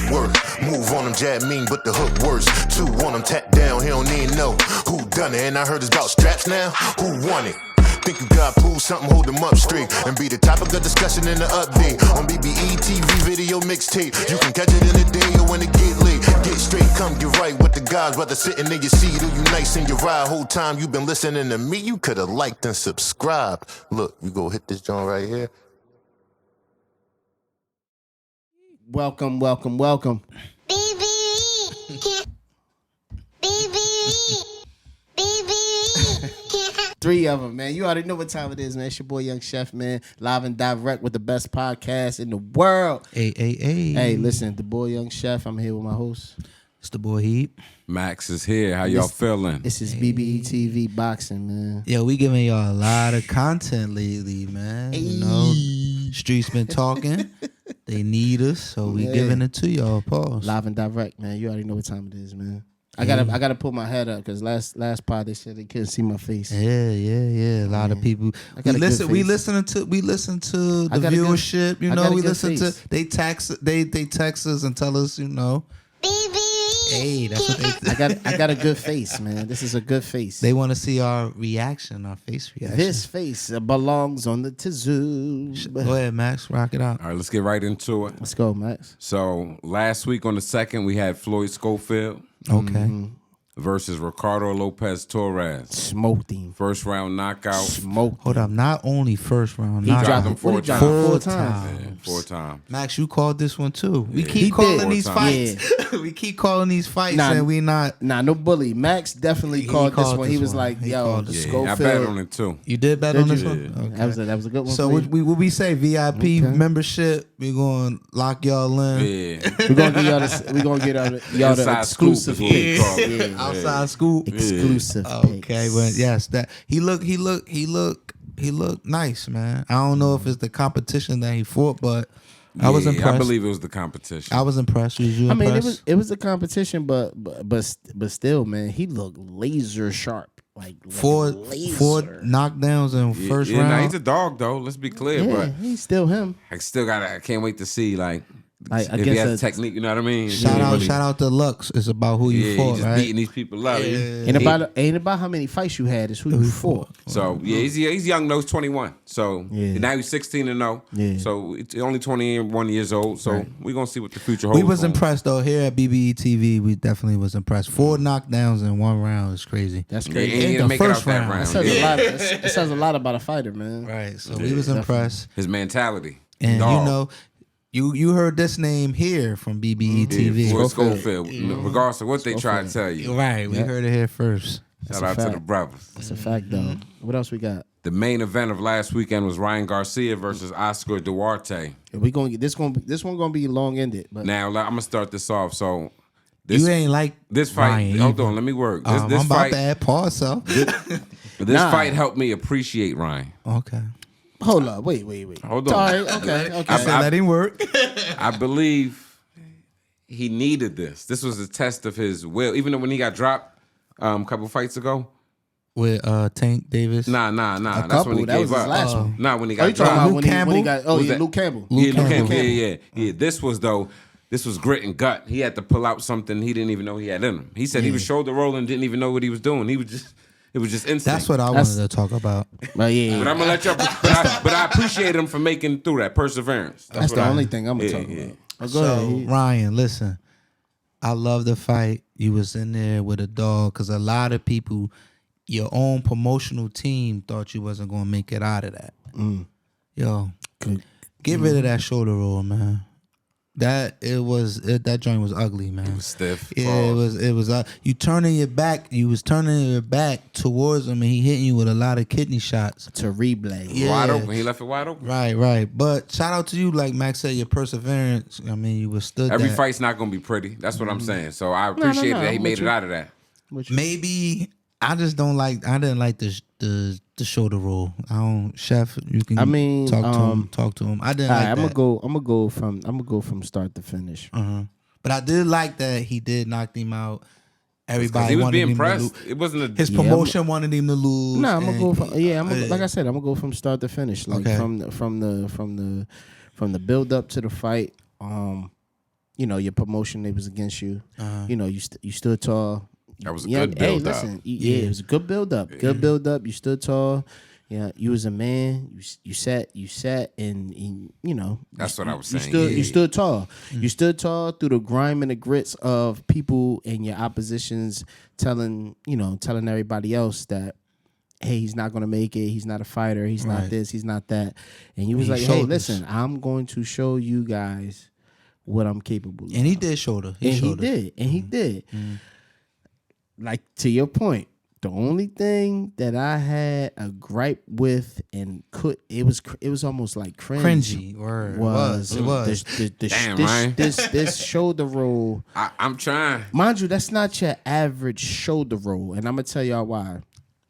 footwork. Move on him, jab mean, but the hook worse. 2 on him, tap down, he don't even know who done it. And I heard it's about straps now, who won it? Think you got pull something, hold them up straight. And be the topic of discussion in the update. On BBE TV video mixtape. You can catch it in the day or when it get late. Get straight, come get right with the guys. Whether sitting in your seat or you nice in your ride. Whole time you been listening to me, you could have liked and subscribed. Look, you go hit this joint right here. Welcome. BBE. 3 of them, man. You already know what time it is, man. It's your boy Young Chef, man. Live and direct with the best podcast in the world. Hey, listen, the boy Young Chef. I'm here with my host. It's the boy Heap. Max is here. How y'all feeling? This is BBE TV boxing, man. Yo, we giving y'all a lot of content lately, man. You know, streets been talking. They need us, so we giving it to y'all. Pause. Live and direct, man. You already know what time it is, man. I gotta put my head up because last pod they said they couldn't see my face. Yeah. A lot of people. We listen to the viewership. You know, we listen to they text us and tell us, you know. Hey, that's what they. I got a good face, man. This is a good face. They want to see our reaction, our face reaction. This face belongs on the tizoo. Go ahead, Max. Rock it out. All right, let's get right into it. Let's go, Max. So last week on the 2nd, we had Floyd Schofield. Okay. Versus Ricardo Lopez Torres. Smoked him. First round knockout. Smoked. Hold up. Not only first round He knockout. dropped him 4 times. 4 times. Yeah, 4 times. Max, you called this one too. We Yeah. keep He calling did. these 4 fights. We keep calling these fights and we not. Nah, no bully. Max definitely called this one. He was like, He yo, called this Schofield. I bet on it too. You did bet Did on this you? one? Okay. That was a good one. So for you? what we say VIP membership, we going to lock y'all in. Yeah. We're gonna get y'all the Inside scoop is exclusive what we picks. call it. Yeah. Outside scoop. Exclusive Okay, picks. but yes, that he looked nice, man. I don't know if it's the competition that he fought, but I was impressed. I believe it was the competition. I was impressed. Was you impressed? mean, it was a competition, but still, man, he looked laser sharp. Like four knockdowns in first round. Nah, he's a dog though. Let's be clear, Yeah, but he's still him. I can't wait to see if he against has technique. You know what I mean? Shout out to Lux. It's about who you fought, he's just right? beating these people up. Ain't about how many fights you had. It's who you fought. So he's young though. He's 21. So now he's 16-0. Yeah. So it's only 21 years old. So we're gonna see what the future holds. We was for him. impressed though. Here at BBE TV, we definitely was impressed. 4 knockdowns in 1 round is crazy. That's Yeah, crazy. he didn't the make it first out that round. round. It says a lot about a fighter, man. Right. So we was impressed. His mentality. And Dog. you know, you heard this name here from BBE TV. Floyd Schofield. Regardless of what they try to tell you. Right. We heard it here first. Shout out to the brothers. That's a fact, though. What else we got? The main event of last weekend was Ryan Garcia versus Oscar Duarte. We gonna get this one gonna be long ended. But Now I'm gonna start this off. So You ain't like this fight. Ryan Hold either. on, let me work. This I'm about fight. to add pause, so. This fight helped me appreciate Ryan. Okay. hold up, wait. Hold on. Sorry, okay. I said let him work. I believe he needed this. This was a test of his will. Even though when he got dropped a couple fights ago. With Tank Davis. Nah. That's when he That gave was his up. last one. Nah, when he Oh, got you talking dropped. about when he got? Oh, yeah, Luke Campbell. Luke Campbell. Campbell. Yeah. This was grit and gut. He had to pull out something he didn't even know he had in him. He said he was shoulder rolling, didn't even know what he was doing. It was just instinct. That's what I wanted to talk about. But yeah, But I'm gonna let y'all. But I appreciate him for making through that perseverance. that's the only thing I'm gonna talk about. Oh, go ahead. Ryan, listen. I love the fight. You was in there with a dog because a lot of people, your own promotional team, thought you wasn't gonna make it out of that. Yo, get rid of that shoulder roll, man. That joint was ugly, man. It was stiff. Yeah, it was. You was turning your back towards him, and he hitting you with a lot of kidney shots. To replay. Yeah. Wide open. He left it wide open. Right. But shout out to you, like Max said, your perseverance. I mean, you withstood Every that. fight's not gonna be pretty. That's what I'm saying. So I appreciate that he made it out of that. Maybe I just don't like. I didn't like the shoulder roll. I don't. Chef, you can. Talk to him. I didn't like that. I'm gonna go from start to finish. But I did like that he did knock him out. Everybody He was wanted being him pressed. to lose. It wasn't His promotion wanted him to lose. No, I'm gonna go from and- like I said, I'm gonna go from start to finish. Like Okay. from the build up to the fight. your promotion, they was against you. You stood tall. That was a good build up. Listen, it was a good build up. Good build up. You stood tall. Yeah, you was a man. You sat, and That's what I was saying. You stood tall. You stood tall through the grime and the grits of people and your oppositions telling everybody else that, hey, he's not gonna make it. He's not a fighter. He's not this. He's not that. And you was like, hey, listen, I'm going to show you guys what I'm capable of. And he did show the. He did. Like, to your point, the only thing that I had a gripe with and it was almost like cringy. Word. It was. Damn, Ryan. This shoulder roll. I'm trying. Mind you, that's not your average shoulder roll, and I'm gonna tell y'all why.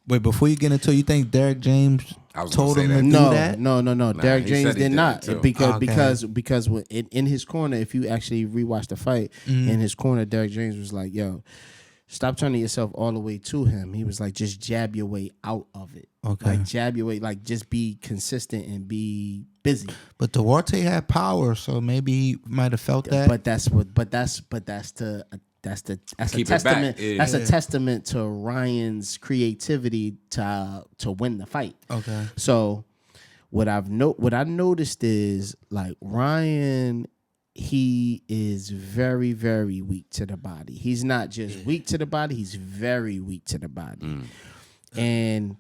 Wait, before you get into it, you think Derek James told him to do that? No. Derek James did not, because in his corner, if you actually rewatch the fight, in his corner, Derek James was like, "Yo, stop turning yourself all the way to him." He was like, "Just jab your way out of it. Okay, like jab your way, like just be consistent and be busy." But Duarte had power, so maybe he might have felt that. But that's a testament. That's a testament to Ryan's creativity to win the fight. Okay. So what I noticed is, like, Ryan, he is very, very weak to the body. He's not just weak to the body; he's very weak to the body. And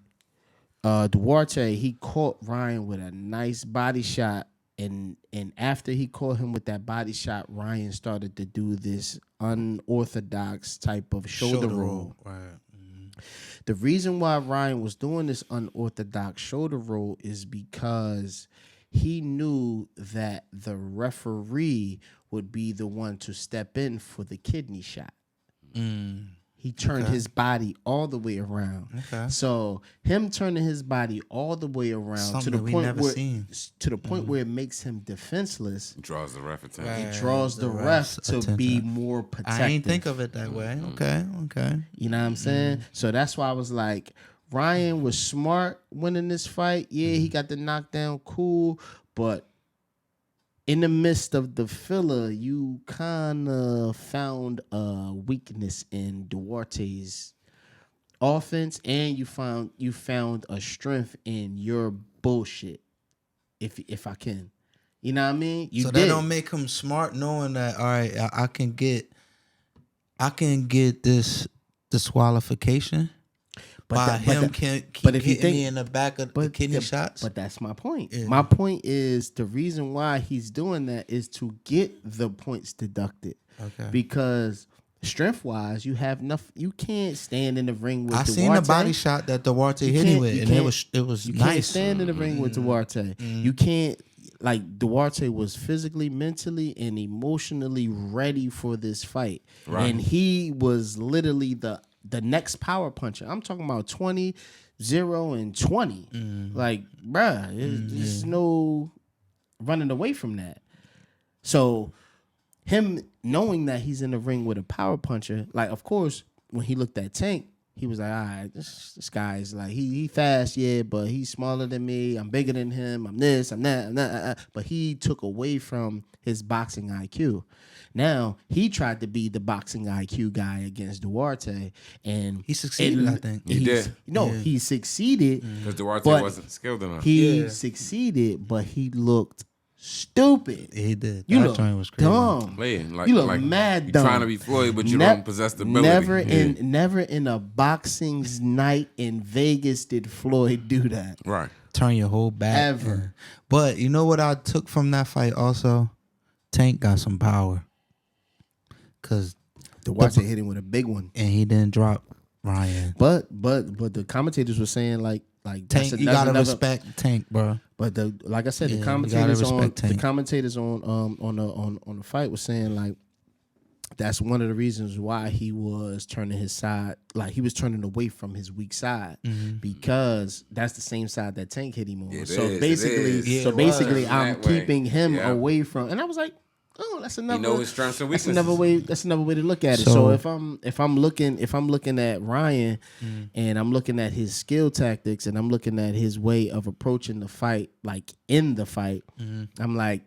Duarte, he caught Ryan with a nice body shot. And after he caught him with that body shot, Ryan started to do this unorthodox type of shoulder roll. Right. The reason why Ryan was doing this unorthodox shoulder roll is because he knew that the referee would be the one to step in for the kidney shot. He turned his body all the way around. Okay. So him turning his body all the way around to the point where it makes him defenseless. Draws the ref attention. It draws the ref to be more protective. I ain't think of it that way. Okay. You know what I'm saying? So that's why I was like, Ryan was smart winning this fight. Yeah, he got the knockdown, cool, but in the midst of the filler, you kind of found a weakness in Duarte's offense, and you found a strength in your bullshit. If I can, you know what I mean. That don't make him smart, knowing that, all right, I can get this disqualification. But him keep hitting me in the back of the kidney shots. But that's my point. Yeah. My point is, the reason why he's doing that is to get the points deducted. Okay. Because strength-wise, you have enough. You can't stand in the ring with Duarte. seen the body shot that Duarte hit him with, and it was you nice. Can't stand in the ring with Duarte. You can't. Like, Duarte was physically, mentally, and emotionally ready for this fight. Right. And he was literally the next power puncher. I'm talking about 20, 0, and 20. Like, bruh, there's no running away from that. So him knowing that he's in the ring with a power puncher, like, of course, when he looked at Tank, he was like, all right, this guy's like, he fast, yeah, but he's smaller than me. I'm bigger than him. I'm this, I'm that. But he took away from his boxing IQ. Now, he tried to be the boxing IQ guy against Duarte. And he succeeded, I think. He did. No, he succeeded. Because Duarte wasn't skilled enough. He succeeded, but he looked stupid. He did. You that look was crazy. dumb. Like, you look mad dumb. You're trying to be Floyd, but you don't possess the ability. Never in a boxing's night in Vegas did Floyd do that. Right. Turn your whole back. Ever. But you know what I took from that fight also? Tank got some power. Because Duarte hit him with a big one. And he didn't drop Ryan. But the commentators were saying like Tank, you gotta respect Tank, bro. But like I said, the commentators on the fight was saying, like, that's one of the reasons why he was turning his side, like he was turning away from his weak side, because that's the same side that Tank hit him on. Basically, I'm keeping him away from, and I was like, oh, that's another. You know his strengths and weaknesses. That's another way to look at it. So if I'm looking at Ryan, and I'm looking at his skill tactics, and I'm looking at his way of approaching the fight, like in the fight, I'm like,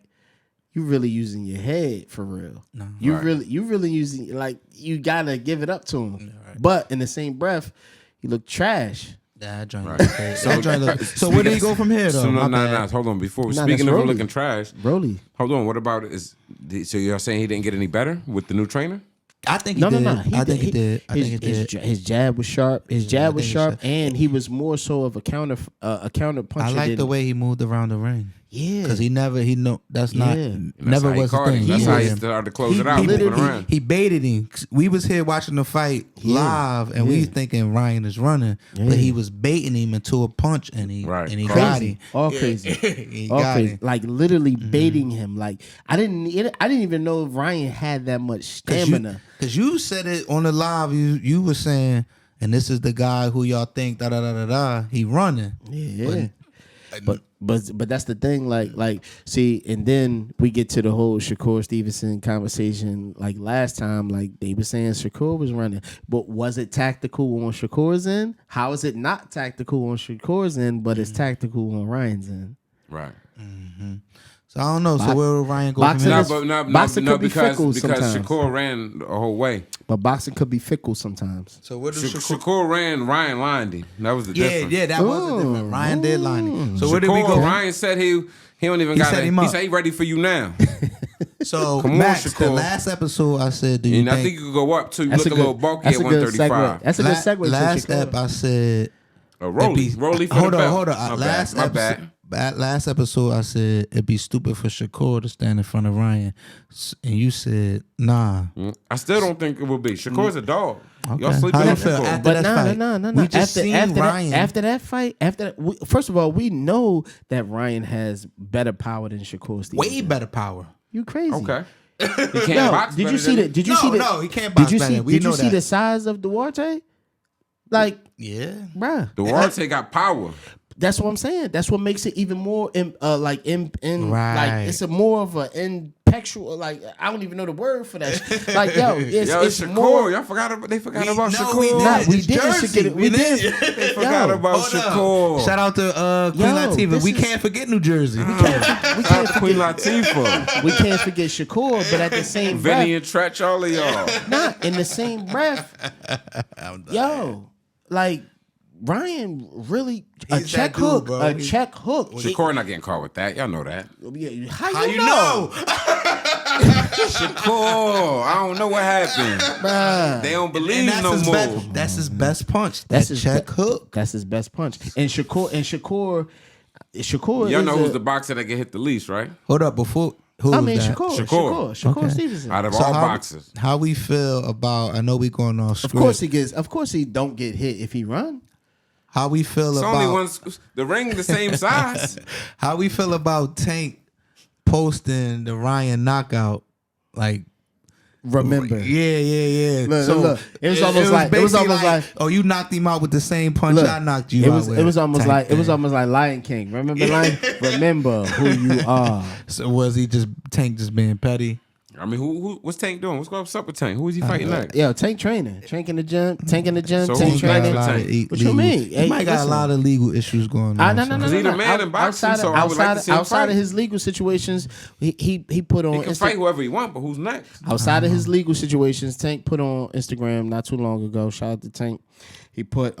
you really using your head for real. No, you really using, like, you gotta give it up to him. Yeah, right. But in the same breath, he looked trash. That joint. Right. So where did he go from here though? So no. Hold on. Before speaking of him looking trash, Broly. Hold on. What about so you're saying he didn't get any better with the new trainer? I think he did. I think he did. His jab was sharp. His jab was sharp, and he was more so of a counter puncher. I like the way he moved around the ring. Yeah, because he never was a thing. That's how he started to close it out. He baited him. We was here watching the fight live, and we thinking Ryan is running, but he was baiting him into a punch, and he got him. All crazy, all crazy. Like literally baiting him. Like I didn't even know if Ryan had that much stamina. Because you said it on the live. You were saying, and this is the guy who y'all think he running. Yeah. But that's the thing, like see, and then we get to the whole Shakur Stevenson conversation. Like last time, like they were saying Shakur was running, but was it tactical on Shakur's end? How is it not tactical on Shakur's end, but it's tactical on Ryan's end? Right. Mm-hmm. So I don't know. So where will Ryan go from here? Boxing could be fickle because Shakur ran the whole way. But boxing could be fickle sometimes. So where does Shakur ran? Ryan lined him. That was the difference. Yeah, that was the difference. Ryan did line him. So where did we go? Ryan said he don't even got it. He said he ready for you now. So Max, the last episode I said, I think you could go up to you look a little bulky at 135. That's a good segue. Last ep I said, Rolly for the belt. Hold on. Last episode, I said it'd be stupid for Shakur to stand in front of Ryan, and you said nah. I still don't think it would be. Shakur's a dog. Okay. Y'all sleeping on Shakur. But no. We just seen Ryan. After that fight, first of all, we know that Ryan has better power than Shakur Stevenson. Way better power. You crazy? Okay. He can't box. Did you see that? Did you see that? No, he can't box. Did you see the size of Duarte? Like, yeah, bruh. Duarte got power. That's what I'm saying. That's what makes it even more like it's a more of an impactual, like I don't even know the word for that. Like it's Shakur. more. Y'all forgot about Shakur. We did. They forgot about Shakur. Shout out to Queen Latifah. We can't forget New Jersey. We can't forget Queen Latifah. We can't forget Shakur, but at the same breath, Vinny and Tretch, all of y'all. Not in the same breath. Like. Ryan really a check hook. Shakur not getting caught with that. Y'all know that. How you know? Shakur, I don't know what happened. Bruh. They don't believe no more. That's his best punch. That's his check hook. That's his best punch. And Shakur. Y'all know who's the boxer that get hit the least, right? Hold up, before. Shakur Stevenson. Out of all boxers, how we feel about? I know we going off script. Of course he don't get hit if he run. How we feel it's about only one, the ring the same size. How we feel about Tank posting the Ryan knockout? Like, remember? Yeah. Look. It was almost like oh, you knocked him out with the same punch I knocked you out with. It was almost like Lion King. Remember Lion? Remember who you are. So was he Tank just being petty? I mean, what's Tank doing? What's up with Tank? Who is he fighting next? Yo, Tank training. Tank in the gym. So Tank training. What you mean? He might got a lot of legal issues going on. No. Because he's a man in boxing, so I would like to see him outside of his legal situations, he put on. He can fight whoever he wants, but who's next? Outside of his legal situations, Tank put on Instagram not too long ago. Shout out to Tank. He put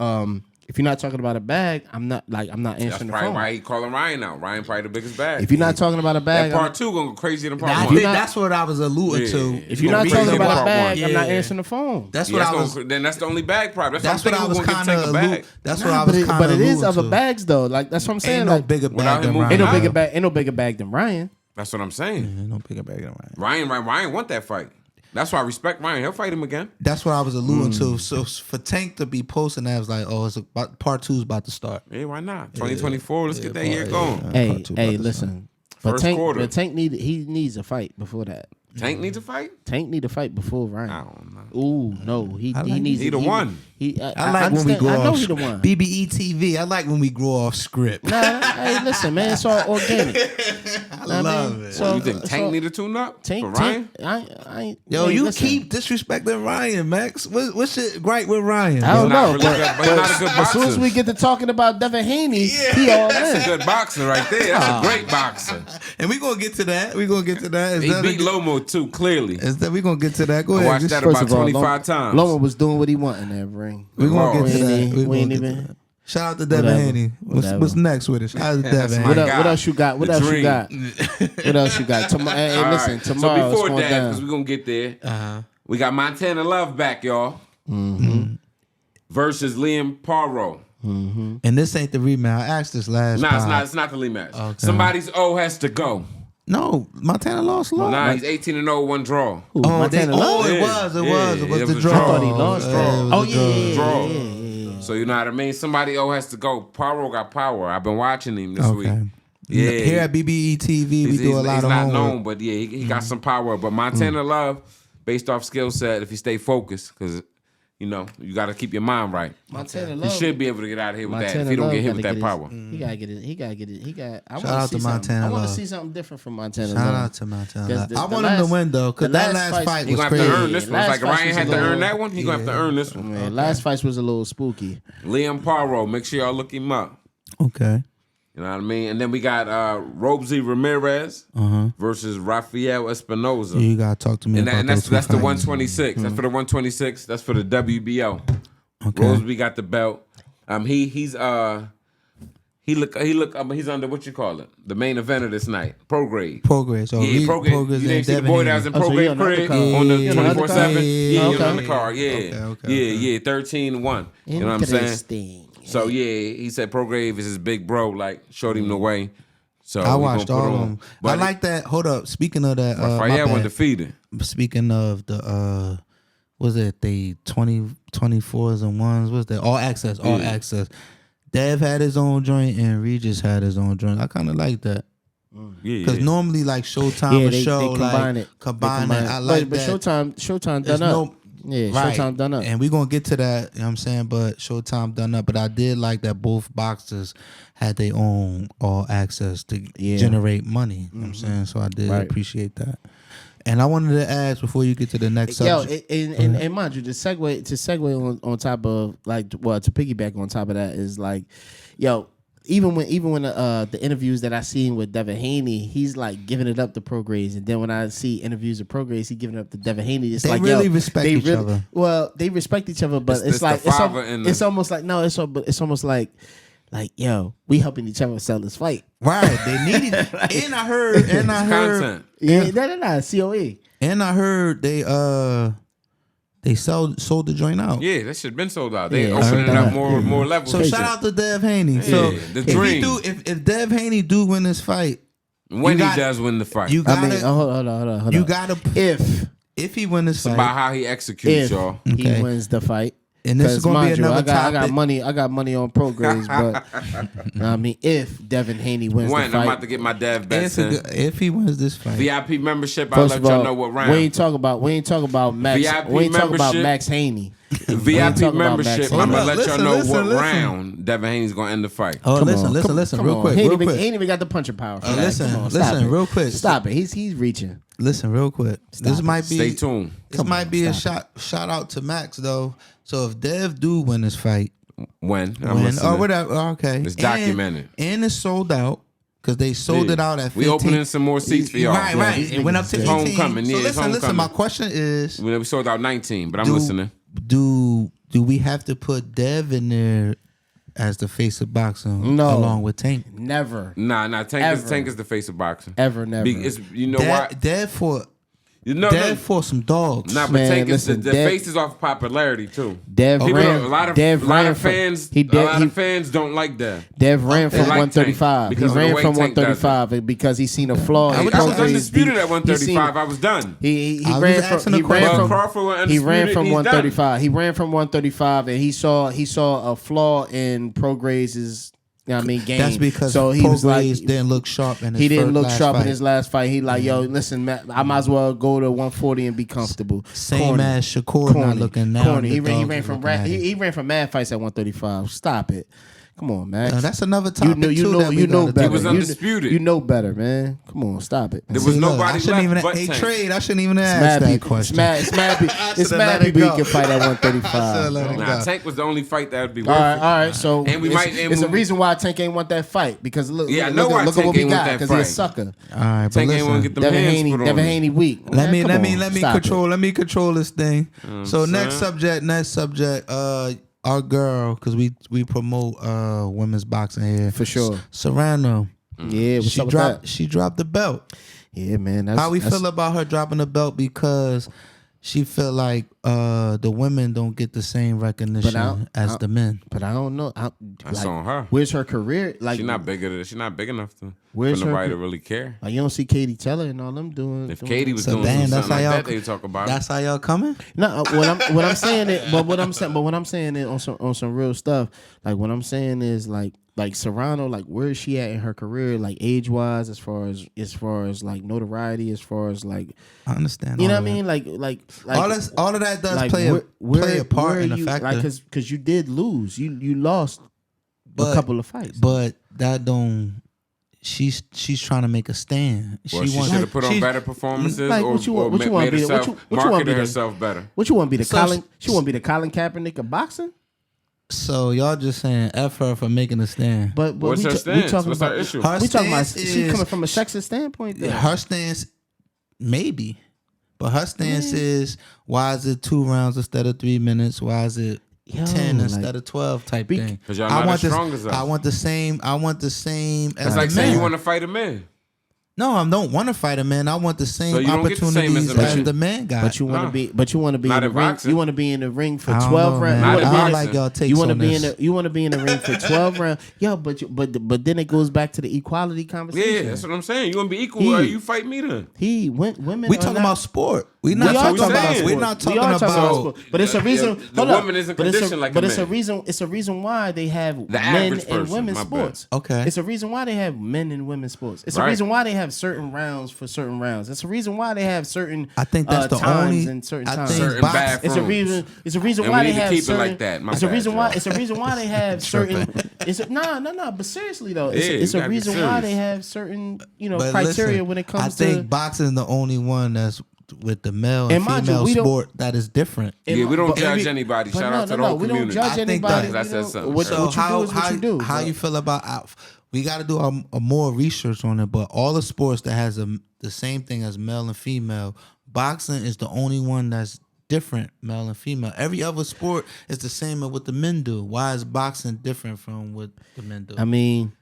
if you're not talking about a bag, I'm not answering the phone. That's probably why he calling Ryan out. Ryan probably the biggest bag. If you're not talking about a bag, that part 2 gonna go crazier than part 1. That's what I was alluding to. If you're not talking about a bag, I'm not answering the phone. That's the only bag problem. That's what I was kind of. That's what I was kind of. But it is other bags though. Like that's what I'm saying. Ain't no bigger bag than Ryan. Ain't no bigger bag than Ryan. That's what I'm saying. Ain't no bigger bag than Ryan. Ryan want that fight. That's why I respect Ryan. He'll fight him again. That's what I was alluding to. So for Tank to be posting that, I was like, part 2 is about to start. Yeah, why not? 2024, let's get that year going. Hey, listen. But Tank needs a fight before that. Tank needs a fight? Tank need a fight before Ryan. I don't know. Ooh, no. He needs either one. I like when we go I know off he the one. BBE TV. I like when we grow off script. Nah, hey, listen, man, it's all organic. I love it. So, You think Tank need a tune up for Ryan? Tank, I Yo, hey, you listen. keep disrespecting Ryan, Max. What's your gripe with Ryan? I don't He's not know, really good, but he's not a good as soon as boxer. we get to talking about Devin Haney, he all That's a in. good boxer right there. That's a great boxer. And we gonna get to that. We gonna get to that. He beat Lomo too, clearly. We gonna get to that. Go I ahead. watched Just- that First about of all, 25 times. Loma was doing what he wanted in that ring. we gonna get to that. We ain't gonna get even. to that. Shout out to Devin Whatever. Haney. What's next with it? Shout out to Devin my What, Haney. guy. what else you got? What The else you dream. got? What else you got? Hey, All listen, right. tomorrow So before it's going that, down. because we're going to get there, Uh-huh. we got Montana Love back, y'all. Versus Liam Paro. And this ain't the rematch. I asked this last Nah, pod. it's not the lead match. Okay. Somebody's O has to go. No, Montana lost. Nah, he's 18-0, one draw. Who, Oh, Montana Love? it Yeah. was. It Yeah, was it the was draw. a draw. I thought he lost. it was Oh a yeah, Draw. yeah. So you know what I mean? Somebody O has to go. Paro got power. I've been watching him this week. Okay. Yeah. Here at BBE TV, we do a lot he's of not homework. known, but yeah, he got some power. But Montana Love, based off skill set, if you stay focused, because you know you got to keep your mind right. Montana He Love. should be able to get out of here with that. Montana If he don't Love get hit gotta with that get power, He gotta get it. He gotta get it. He got. I Shout want out to see to something. Montana I want to Love. see something different from Montana Shout Love. out to Montana. Because I want him to win though, because that last fight he was gonna have to earn crazy. this one. Last It's like fight Ryan was had a to little- earn that one. He gonna have to earn this one. Man, last fight was a little spooky. Liam Paro, make sure y'all look him up. Okay. You know what I mean? And then we got Robsy Ramirez versus Rafael Espinoza. You gotta talk to me And, about that's those that's the two fights. 126. That's for the 126. That's for the WBO. Okay. Roseby got the belt. He's under what you call it? The main event of this night. Prograis. Progress. Oh, Yeah, Prograis. You and didn't see the Devin boy that was Haney. in Oh, so he Prograis on the crib undercard. on the He on the 24/7. undercard? Yeah, he Okay. on the card. Yeah, Okay. yeah, 13-1. You know what I'm saying? Interesting. So yeah, he said Prograis is his big bro. Like showed him the way. So I we watched gonna put all of on. them. I But like that. Hold up. Speaking of that, my Rafael went bad. defeated. Speaking of the was it the 24s and ones? What's that? All access. All access. Dev had his own joint and Regis had his own joint. I kind of like that. Yeah, Because normally like Showtime Yeah, or they show combine like it. combine it. I like but that. Showtime There's done up. no- Yeah, Right. Showtime done up. And we're gonna get to that, you know what I'm saying? But Showtime done up. But I did like that both boxers had their own all access to generate money. You know what I'm saying? So I did Right. appreciate that. And I wanted to ask before you get to the next Yo, subject. and mind you, to segue on top of like, well, to piggyback on top of that is like, yo, even when the interviews that I seen with Devin Haney, he's like giving it up to Prograis, and then when I see interviews of Prograis, he giving it up to Devin Haney. It's They like really yo, respect they each really- other. Well, they respect each other, but it's the like father and the- it's almost like no, it's almost like yo, we helping each other sell this fight. Right. They needed and I heard Content. Yeah, no, COE. and I heard they sold the joint out. Yeah, that shit been sold out. They Yeah, opening it I up heard that. more levels. So and shout shit. out to Dev Haney. So the if dream. if Dev Haney do win this fight, when you he got- does win the fight. you I gotta mean, hold on. you gotta if he win this it's about fight, how he executes, If y'all. he Okay. wins the fight. and this is 'Cause gonna be mind you, another I got topic. money. I got money on Prograis, but I mean, if Devin Haney wins When the I'm fight, about to get my dev bets If he wins this fight, VIP membership, I'll first let of all, y'all know what round. we ain't talk about Max. VIP We ain't talk about membership. Max Haney. VIP talking about membership, Max I'm Haney. gonna let Listen, y'all know listen, what listen. round Devin Haney's gonna end the fight. oh, Come listen, on, listen, come real on. quick, He real ain't quick. even got the punching power. For that. listen, Come on, stop listen, it. real quick. Stop it. He's reaching. Listen, real quick. This might be Stay tuned. This might be a shout out to Max though. So if Dev do win this fight, When I'm win listening. or whatever, okay, It's documented. and it's sold out because they sold Yeah. it out at 15. We opening some more seats for y'all. Right, Yeah, right. these It went up niggas to is 15. homecoming. So Yeah, it's listen. homecoming. My question is, We sold out 19, but I'm do, listening. Do we have to put Dev in there as the face of boxing No. along with Tank? Never. Nah, Tank Ever. is the face of boxing. Ever, never. You know why? Dev for No. Dev for some dogs. Nah, but Man, Tank is listen, the Dev- face is off popularity too. Dev People ran. don't- a lot of Dev ran from- fans. He a lot he- of fans don't like that. Dev ran from like Tank 135. He because of the ran way from Tank does it. 135 because he seen a flaw. I in was Prograis' undisputed deep- at 135. I was done. He I was ran asking from a he question. ran Well, from Crawford went he ran undisputed, from he's 135. He ran from 135 and he saw a flaw in Prograis' know what I mean, game. That's because so he was like, didn't look sharp in his he didn't look last sharp fight. in his last fight. He like, yo, listen, man, I might as well go to 140 and be comfortable. Same Corny. as Shakur not looking now. Corny. He ran from mad fights at 135. Stop it. Come on, man. That's another topic you know better. He was undisputed. You know better, man. Come on, stop it. There was nobody I shouldn't even left but Tank. trade. I shouldn't even ask that question. It's mad people you can fight at 135. Nah, Tank was the only fight that would be worth All it. right. So And we it's a reason why Tank ain't want that fight because look I know why at Tank what we ain't want got that because he's a fight. sucker. All right, but Tank ain't want to listen. get them hands put on Devin him. Haney weak. Let me Stop control. Let me control this thing. So saying? next subject. Our girl, because we promote women's boxing here For sure. Serrano. Yeah, what's up with that? She dropped the belt. Yeah, man. How we feel about her dropping the belt because she feel like the women don't get the same recognition as the men. But I don't know. That's on her. Where's her career? Like She's not big enough for Where's her nobody to career? really care. Like you don't see Katie Taylor and all them doing. If Katie was So doing damn, something like y'all. that, they talk about That's it. how y'all coming. No, what I'm saying is, but what I'm saying is on some real stuff. Like what I'm saying is like Serrano, like where is she at in her career, like age wise, as far as like notoriety, as far as like I understand. you know all what I of mean, like all of that does like play a part where in the you, factor. like because you did lose, you lost a couple of fights, but that don't. She's trying to make a stand. Well, she should have put on better performances like, or what you want made to be? herself, What you want to marketed be? herself better. What you want to be the So Colin? She want to be the Colin Kaepernick of boxing? So y'all just saying F her for making a stand. But What's her stance? What's her issue? Her We talking about stance she is- coming from a sexist standpoint. There. Her stance, maybe, but her stance is why is it 2 rounds instead of 3 minutes? Why is it 10 instead of 12 type thing? 'Cause y'all not as strong as us. I want the same. It's as like the saying man. you want to fight a man. No, I don't want to fight a man. I want the same So you don't get the same as opportunities a as man. the man got. But you want to be. But you want to be Not in the in ring. boxing. You want to be in the ring for I don't 12 know, rounds. man. Not You in wanna I be in boxing. like y'all takes You want to on be this. you want to be in the ring for 12 rounds. Yo, but then it goes back to the equality conversation. Yeah, that's what I'm saying. You want to be equal or you fight me then? Women. We are talking not- about sport. We not We are talking about. saying. We're not We talking are talking about. sport. But it's a reason. the hold up. woman isn't But it's conditioned like a But it's a man. reason. It's a reason why they have men average and person, women's my bad. sports. Okay. It's a reason why they have men and women's sports. It's a Right. reason why they have certain rounds for certain rounds. It's a reason why they have certain. I think that's the times only. and certain I times. think Certain box- bad It's a rooms. reason. It's a reason And why we they need to have keep it certain. like that. My It's a bad, reason why. Joe. It's a reason why they have certain. No. But seriously though, it's, Yeah, it's you a gotta be reason why serious. they have certain But criteria listen, when it comes I to. think boxing is the only one that's with the male and And mind you, female we don't- sport that is different. Yeah, we don't But judge every- anybody. but Shout out to the whole we don't community. judge I think anybody. that- I said something. What, So what you do is what you do. How bro. you feel about? We got to do a more research on it. But all the sports that has the same thing as male and female, boxing is the only one that's different, male and female. Every other sport is the same as what the men do. Why is boxing different from what the men do? I mean,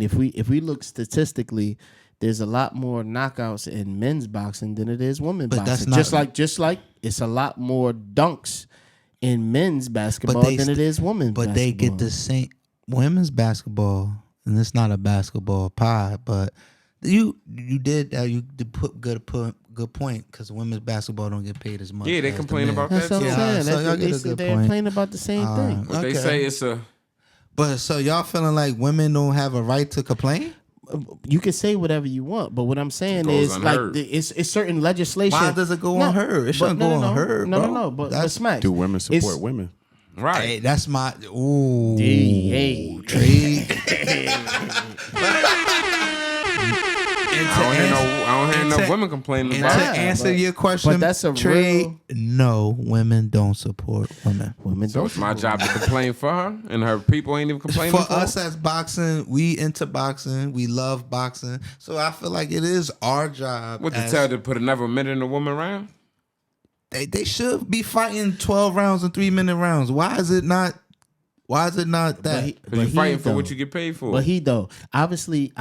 if we look statistically, there's a lot more knockouts in men's boxing than it is women's But boxing. that's not- just like it's a lot more dunks in men's basketball they than it is women's. But they get the same women's basketball, and it's not a basketball pie. But you did that. You did put good point because women's basketball don't get paid as much. Yeah, they as the complain men. about That's that what I'm too. Yeah, saying. so y'all get a good They're point. complaining about the same thing. What they Okay. say it's a But so y'all feeling like women don't have a right to complain? You can say whatever you want, but what I'm saying It goes is like unheard. it's certain legislation. Why does it go No, on her? It shouldn't but go on her, bro. No. But That's- Smack. Do women support It's- women? right. Hey, that's my ooh. Hey. I don't hear no women complaining And about to it. answer your question, but that's a Trey, real- no, women don't support women. Women So don't. it's my job to complain for her, and her people ain't even complaining For for us her. as boxing, we into boxing, we love boxing, so I feel like it is our job. What to as- tell her to put another minute in a woman round? They should be fighting 12 rounds and 3-minute rounds. Why is it not? Why is it not that? Because you're fighting for what you get paid for. But obviously,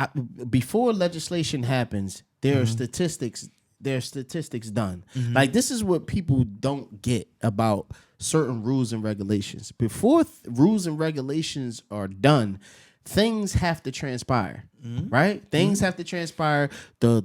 before legislation happens, there Mm-hmm. are statistics. There are statistics done. Like this is what people don't get about certain rules and regulations. Before rules and regulations are done, things have to transpire. Right? Things have to transpire. The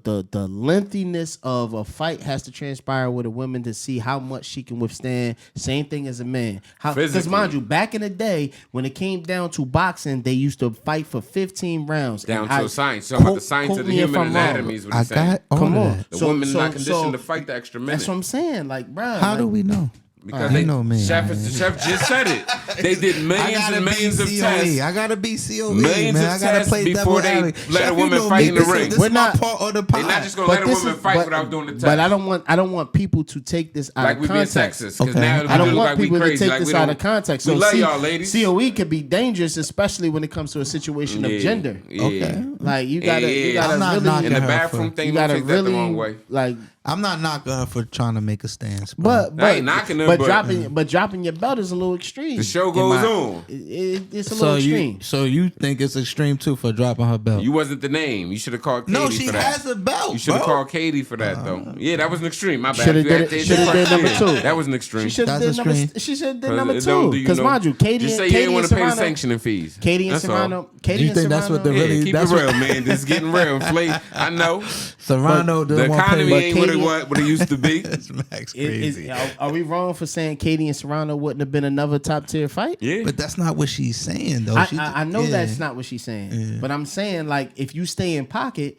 lengthiness of a fight has to transpire with a woman to see how much she can withstand. Same thing as a man. Because mind you, back in the day, when it came down to boxing, they used to fight for 15 rounds. Down to a science. So about the science of the human anatomy is what he's saying. Come on. The woman not conditioned to fight the extra minute. That's what I'm saying. Like, bro. How do we know? Because they know me. Chef just said it. They did millions and millions of tests. I gotta be COE, Millions man. of I gotta tests play before they let a woman fight in the ring. We're not part of the pod. They're not just gonna let a woman fight without doing the test. But I don't want people to take this out like of we be in context. Texas. Okay. Now I don't want like people crazy. to take this out of context. We So love y'all, ladies. COE could be dangerous, especially when it comes to a situation of gender. Yeah. Okay. Like you gotta really in the bathroom thing. you Don't gotta take that the really wrong way. like. I'm not knocking her for trying to make a stance, bro. But I ain't knocking her, but dropping your belt is a little extreme. The show goes on. It's a little extreme. So you think it's extreme too for dropping her belt? You wasn't the name. You should have called Katie No, for she that. has a belt. You should have bro. called Katie for that though. Yeah, that was an extreme. My bad. Should have did number 2. That was an extreme. She should have That's did a number. screen. She should have did Cause number it don't 2. do Because mind you, Katie just say and you ain't want to pay the Serrano, sanctioning fees. Katie and That's all. Serrano. Katie You and think that's Serrano. what the Yeah, really? keep That's it real, what, man. This is getting real. Inflate. I know. Serrano The doesn't want to economy pay. ain't what it used to be. That's max crazy. Are we wrong for saying Katie and Serrano wouldn't have been another top tier fight? Yeah. But that's not what she's saying, though. I know that's not what she's saying, but I'm saying like if you stay in pocket,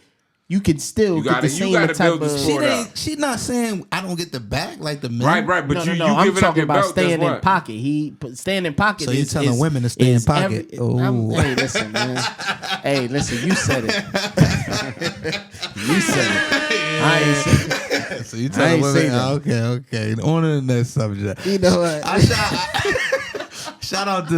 you can still get the same type build the of. sport. She's not saying I don't get the back like the men. Right. But No, you I'm giving up talking your about belt. staying That's in what? pocket. Staying in pocket. So you're telling women to stay in pocket? Hey, listen, man. Hey, listen. You said it. You said it. I ain't said it. So you telling say women? that. Okay. On to the next subject. You know what? Shout out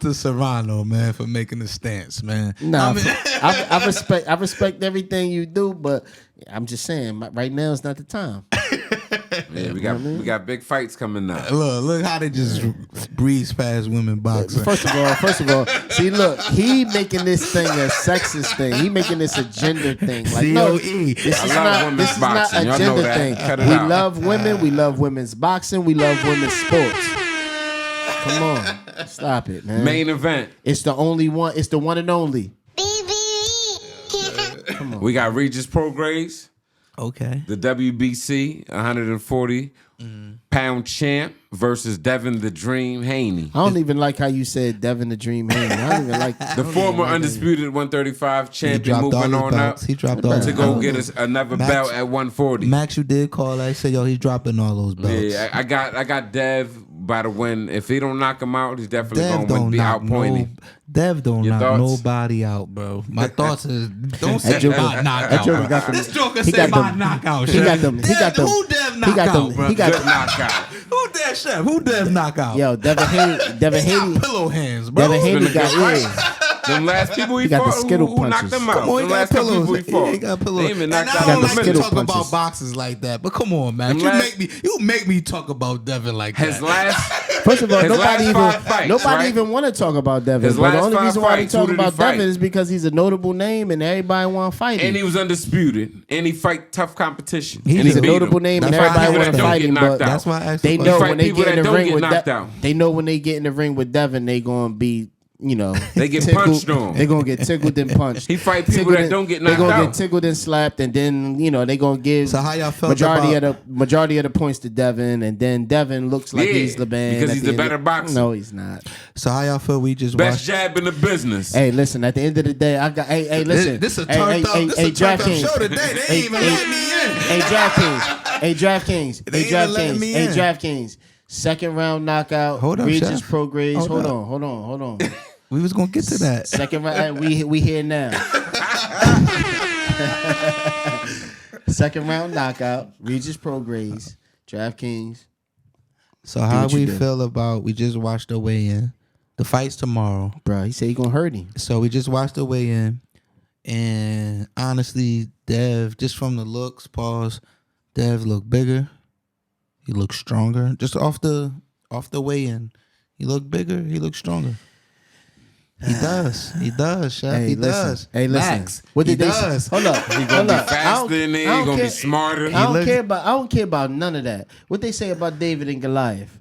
to Serrano, man, for making the stance, man. No, I respect everything you do, but I'm just saying, right now is not the time. Yeah, we got big fights coming up. Look how they just breeze past women boxing. First of all, see, look, he making this thing a sexist thing. He making this a gender thing. Like, no, this is not a Y'all know gender that. thing. Cut it We out. love women. We love women's boxing. We love women's sports. Come on, stop it, man. Main event. It's the only one. It's the one and only. Come on. We got Regis Prograis, Okay. the WBC 140 pound champ versus Devin the Dream Haney. I don't even like how you said Devin the Dream Haney. I don't even like The former undisputed 135 champion dropped all moving his on belts. up He dropped all to his go belts. get us another Max- belt at 140. Max, you did call. I said, yo, he's dropping all those belts. Yeah, I got Dev by the win. If he don't knock him out, he's definitely Dev going to don't be knock outpointed. Dev don't Your knock thoughts? nobody out, bro. My thoughts is don't say Joker- about knockout. that Joker bro. got them- This Joker he say got about them- knockout. he Chef. got them- he got them- Who Dev he knock got out, them- bro? he got Good knockout. Who Dev Chef? Who Dev knockout? Yo, Devin Haney. Pillow hands, bro. Devin Haney Been a got good ears. Them last people he got the fought, skittle who knocked punches. them out? Come on, he Them got last couple pillows. people he fought. He got pillows. They even And knocked I out don't the like to skittle talk punches. about boxes like that, but come on, man. Them You last- make me talk about Devin like His that. last, First of all, his nobody last 5 fights, nobody right? even want to talk about Devin. His But the last only 5 reason why they fights, talk who did he about fight? Devin is because he's a notable name and everybody want to fight him. and he was undisputed, and he fight tough competition. He's and He's he a beat notable him. name and That's why everybody people want that to don't fight get him. knocked But out. That's why I asked they the know question. when they people get in that the don't ring get with knocked out. they know when they get in the ring with Devin, they gonna be. You know, They get tickled. punched on. They gonna get tickled and punched. He fight people Tickled that and- don't get They knocked gonna out. get tickled and slapped, and then they gonna give So how y'all felt majority about- of the points to Devin, and then Devin looks like Yeah, he's the man because at he's the the end better of- boxer. No, he's not. So how y'all feel we just Best watched? jab in the business. Hey, listen. At the end of the day, I got. Hey, listen. This a Hey, turned up. This a turned up DraftKings. show today. They ain't even let me in. Hey, DraftKings. Hey, DraftKings. They Hey, ain't even letting DraftKings. me Hey, in. DraftKings. Second round knockout. Hold up, Regis Chef. Prograis. Hold Hold on. We was gonna get to that. Second round. We here now. Second round knockout. Regis Prograis. DraftKings. So how what you we do. feel about? We just watched the weigh-in. The fight's tomorrow. Bro, he said he gonna hurt him. So we just watched the weigh-in, and honestly, Dev, just from the looks, Dev looked bigger. He looked stronger. Just off the weigh-in, he looked bigger. He looked stronger. He does. He does, Chef. Hey, he listen. does. Hey, listen. Max, What did he they does. say? Hold up. He gonna be faster in there. He gonna be smarter. I don't care about none of that. What they say about David and Goliath?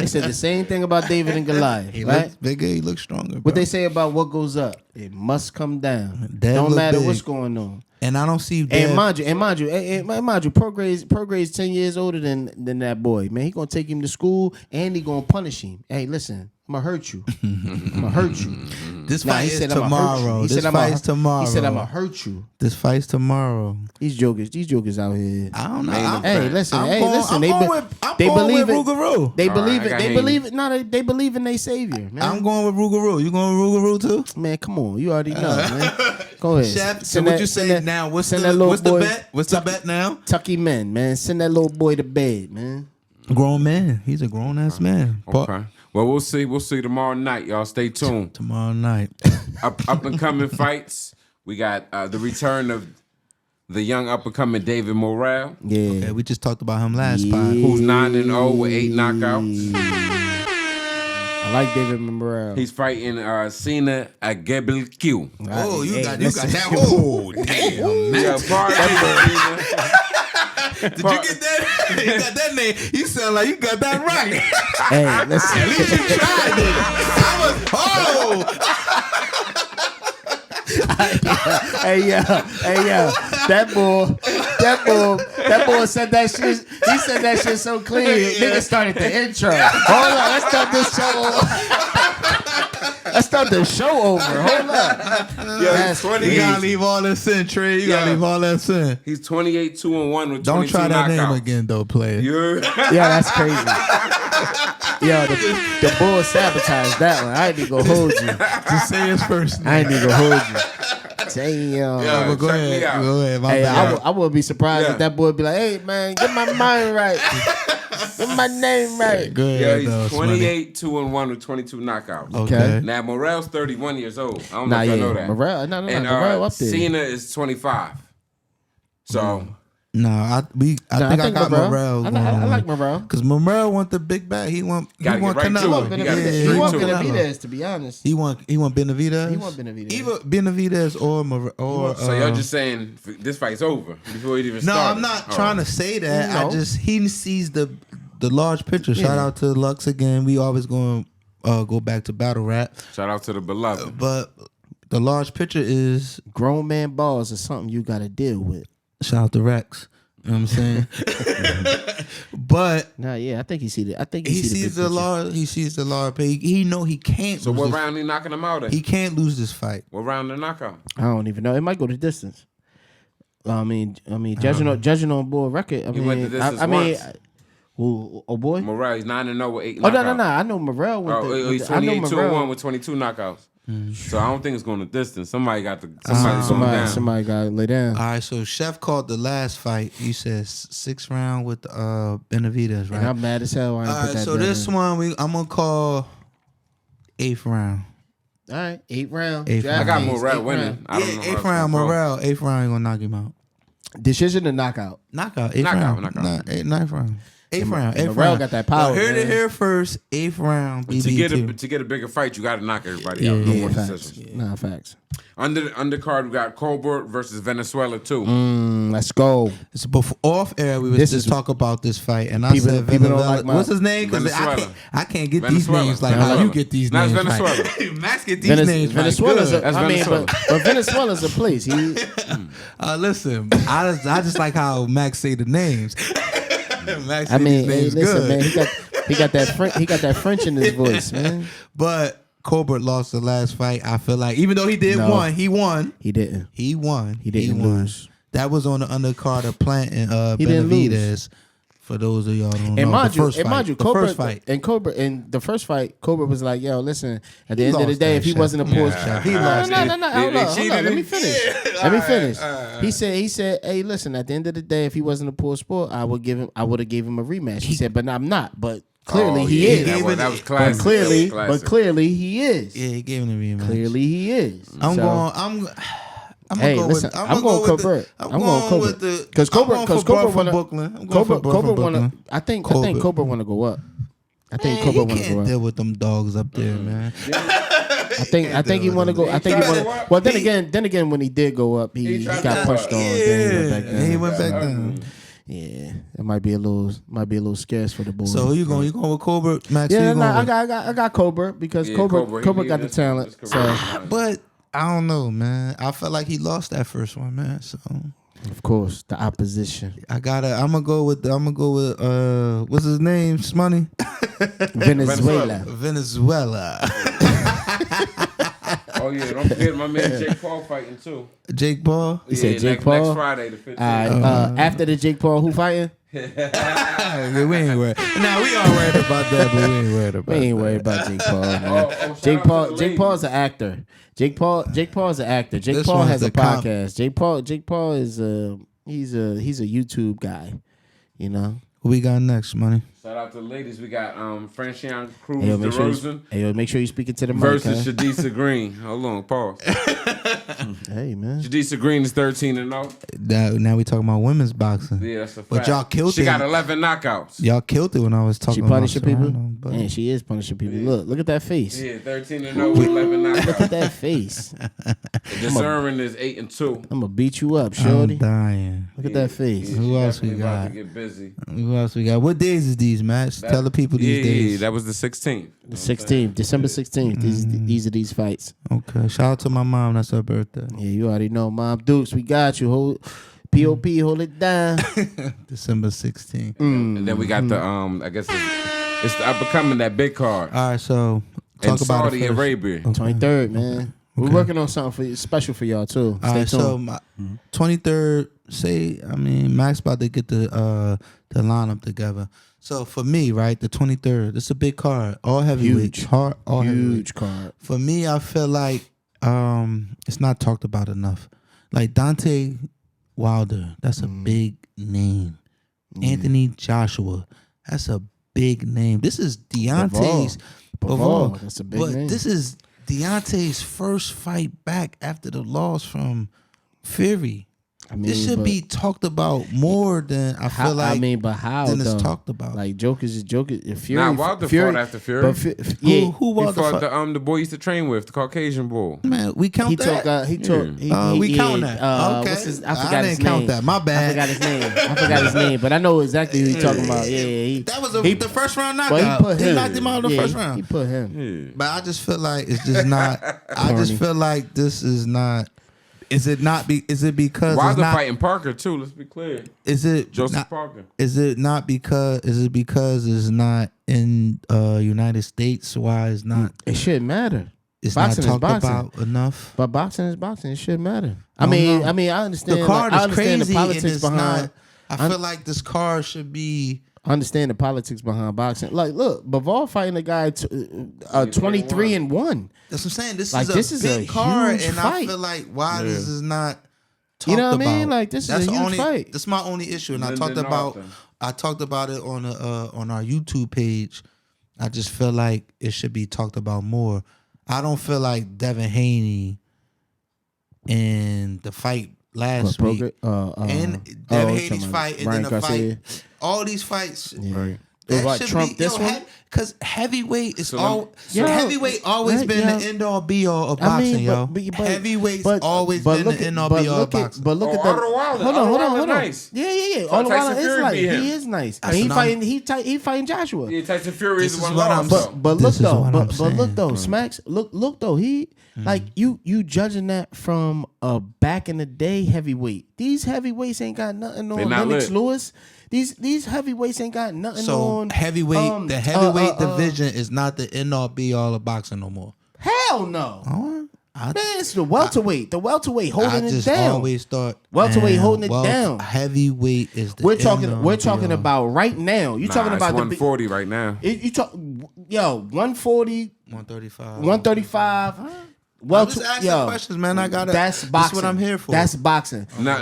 They said the same thing about David and Goliath. He right? looks bigger. He looks stronger. Bro. What they say about what goes up, it must come down. Dev Don't look matter big. what's going on. And I don't see. And mind you, Prograis 10 years older than that boy. Man, he gonna take him to school and he gonna punish him. Hey, listen, I'm gonna hurt you. I'm gonna hurt you. This fight is I'ma tomorrow. This fight's tomorrow. He said I'm gonna hurt you. This fight's tomorrow. These jokers out here. I don't know. Hey, listen. They believe with it. Rougarou. They believe right, it. They believe it. No, they believe in their savior, man. I'm going with Rougarou. You going with Rougarou too? Man, come on. You already know, man. Go ahead. Chef, so what you say now? What's the bet? What's the bet now? Tuck him in, man. Send that little boy to bed, man. Grown man. He's a grown ass man. Okay. Well, we'll see. We'll see tomorrow night, y'all. Stay tuned. Tomorrow night. Up and coming fights. We got the return of the young up and coming David Morell, Yeah. Okay, we just talked about him last pod. who's 9-0 with 8 knockouts. I like David Morell. He's fighting Sena Agbeko. Oh, you got that. Oh, damn. Yeah, pardon me, Sena. Did you get that? You got that name. You sound like you got that right. Hey, listen. At least you tried it. Hey yo, that boy said that shit. He said that shit so clean. Nigga started the intro. Hold on, let's start this show over. Let's start the show over. Hold up. Yeah, You gotta leave all that sin, Trey. You gotta leave all that sin. He's 28-2-1 with 22 Don't try that knockouts. name again, though, player. Yeah, that's crazy. Yo, the bull sabotaged that one. I ain't even gonna hold you. Just say his first name. I ain't even gonna hold you. Damn. Yeah, But go check me ahead. out. Go ahead. My Hey, bad. I would be surprised Yeah. if that boy would be like, hey, man, get my mind right. Get my name right. Go Yeah, ahead, he's though, 28-2-1 with 22 knockouts. Okay. Now Morell's 31 years old. I don't know Nah, if yeah. y'all know that. Morell, And Morell up there. Cena is 25. So No, I think I got Morell. I like Morell. Because Morell want the big bag. He want Gotta get right to Canelo. it. You gotta get He straight want to it. Benavidez, to be honest. He want Benavidez. He want Benavidez. Either Benavidez or Morell. So y'all just saying this fight's over before it even No, started? I'm not trying to say that. No. He sees the large picture. Shout out to Lux again. We always going to go back to battle rap, Shout out to the beloved. but the large picture is Grown man balls is something you got to deal with. shout out to Rex. You know what I'm saying? But Nah, yeah, I think he see it. I think he he sees the the big picture. large. He sees the large. He know he can't. So lose what this- round he knocking him out at? He can't lose this fight. What round the knockout? I don't even know. It might go the distance. I mean, judging on board record. I He mean, went the distance mean, once. oh boy. Morell, he's 9-0 with 8 Oh knockouts. no! I know Morell. He's I know 28-2-1 Morell. with 22 knockouts. So I don't think it's going the distance. Somebody's going down. Somebody got to lay down. All right, so Chef called the last fight. You said 6th round with Benavidez, right? And I'm mad as hell. I ain't All put right, that so down. this one I'm gonna call 8th round. All right, 8th round. Eighth Draft I got days, Morell 8th winning. round. I don't know. how 8th it's round, gonna go. Morell. 8th round ain't gonna knock him out. Decision or knockout? Knockout. 8th Knockout, round. knockout. Nah, 9th round. 8th round. 8th Morell round. got that power, Yo, heard it man. here first. 8th round. To get BBT. a bigger fight, you got to knock everybody out. No Yeah, more facts. decisions. Nah, facts. Under the undercard, we got Colbert versus Venezuela too. Let's go. So before off air, we was This just is- talk about this fight, and I People- said people don't Venezuela. like my- What's his name? Because Venezuela. I can't get Venezuela. these names like how Venezuela. you get these No, it's names. Venezuela. Like, Max get these names. Venezuela's like, a, good. I mean, Venezuela. but Venezuela's a place. He, Listen, I just like how Max say the names. Max I say mean, these hey, names listen, good. man, he got that French in his voice, man. But Colbert lost the last fight. I feel like even though he did No. won, he won. He didn't. He won. He didn't won. lose. That was on the undercard of Plant and He didn't lose. Benavidez. For those of y'all who don't And know, mind the you, first fight. the Colbert, first fight, and Colbert in the first fight, Colbert was like, "Yo, listen. At the He end of the lost day, that if he shit. wasn't a poor, He lost no. They Hold on. cheated Let me him? finish. Let me finish. He said, hey, listen. At the end of the day, if he wasn't a poor sport, I would have gave him a rematch. He said, but I'm not. But clearly he is. That was But classic. clearly, That was but clearly he is. Yeah, he gave him the rematch. Clearly he is. I'm So- going. I'm Hey, gonna go listen, with. I'm going Colbert. I'm going going Colbert. with the Because Colbert from wanna Brooklyn. I'm going for Colbert from wanna. Brooklyn. I think Colbert. Colbert want to go up. I think Man, Colbert he want to go can't up. deal with them dogs up there, man. I think he want to go. I think he want to. Well, then again, when he did go up, he tried to got go punched up. on. Then he went back Yeah, down. he went back down. Yeah, it might be a little scarce for the boys. So you going with Colbert, Max? Yeah, I got Colbert because Colbert got the talent. So, but I don't know, man. I felt like he lost that first one, man. So of course, the opposition. I'm gonna go with what's his name? Smoney? Venezuela. Oh yeah, don't forget my man Jake Paul fighting too. Jake Paul? You said Jake Paul? Next Friday, the 15th. After the Jake Paul, who fighting? We ain't worried. Nah, we all worried about that, but we ain't worried about that. We ain't worried about Jake Paul, man. Jake Paul's an actor. Jake Paul's an actor. Jake Paul has a podcast. Jake Paul is he's a YouTube guy, you know. What we got next, Money? Shout out to the ladies. We got Francione Crews-Dezurn make sure you speaking to the mic. versus Shadisa Green. Hold on, pause. Hey man, Shadisa Green is 13-0. Now we talking about women's boxing. Yeah, that's a fact. But y'all killed it. She got 11 knockouts. Y'all killed it when I was talking she punishing about people. But Man, she is punishing people. Look at that face. Yeah, 13-0 with 11 knockouts. Look at that face. Deserving is 8-2. I'm gonna beat you up, shorty. I'm dying. Look at that face. Who else we About got? to get busy. Who else we got? What days is these, Max? Tell the people these days. Yeah, that was the 16th. The 16th, December 16th. These are these fights. Okay. Shout out to my mom. That's her birthday. Yeah, you already know, Mom Dukes. We got you. Hold POP, hold it down. December 16th. And then we got the I guess it's the upcoming that big card. All right, so talk in about Saudi it first. Arabia. 23rd, man. We're working on something special for y'all too. All Stay right, tuned. so my 23rd. Max about to get the lineup together. So for me, right, the 23rd, it's a big card, all heavyweight, huge card. For me, I feel like it's not talked about enough. Like Deontay Wilder, that's a big name. Anthony Joshua, that's a big name. This is Deontay's Bivol, that's a big name. This is Deontay's first fight back after the loss from Fury. This should be talked about more than I feel like. But how? Than it's though? talked about. Like Joker. Fury. Nah, Wilder fought after Fury. Who He Wilder fought fought? the boy he used to train with, the Caucasian bull. Man, we count that. We count that. Okay, I forgot didn't his count name. that. My bad. I forgot his name. But I know exactly who he's talking about. Yeah, that was the first round knockout. But He knocked him out in the first round. He put him. But I just feel like it's just not. I just feel like this is not. Is it because Wilder fighting Parker too? Let's be clear. Is it Joseph Parker? Is it because it's not in United States? Why it's not? It shouldn't matter. It's boxing not talked is boxing. about enough. But boxing is boxing. It shouldn't matter. I I understand. The card I is understand crazy. the politics and it's behind. not. I feel like this card should be. I understand the politics behind boxing. Like, look, Bivol fighting a guy 23-1. That's what I'm saying. This Like, is a big card, huge and fight. I feel like why this is not talked You know what I mean? about. Like, this is a huge fight. That's my only issue, and I talked Lyndon about it on our YouTube page. I just feel like it should be talked about more. I don't feel like Devin Haney and the fight last week and Devin Haney's fight and then the Garcia. fight. All these fights. Right. That Like should Trump, be, this one? Because heavyweight is heavyweight always been the end all be all of boxing, yo. Heavyweight's always been the end all be all of boxing. But look at the Wilder. hold on. Nice. Yeah. So Wilder is Fury nice. beat him. He is nice. And he fighting Joshua. Yeah, Tyson Fury is This the is one what I'm lost. saying. But This look is what I'm though, but look saying. though, Smacks. Look though, he like you judging that from back in the day heavyweight. These heavyweights ain't got nothing on Lennox Lewis. These heavyweights ain't got nothing on. So heavyweight, the heavyweight division is not the end all be all of boxing no more. Hell no. Man, It's the welterweight. The welterweight holding I just it down. always thought Welterweight holding it down. Heavyweight is the We're talking about right now. You talking about it's 140 right now. You talk 140, 135. 135. I'm just asking questions, man. I gotta. That's boxing. That's what I'm here for. That's boxing. Now,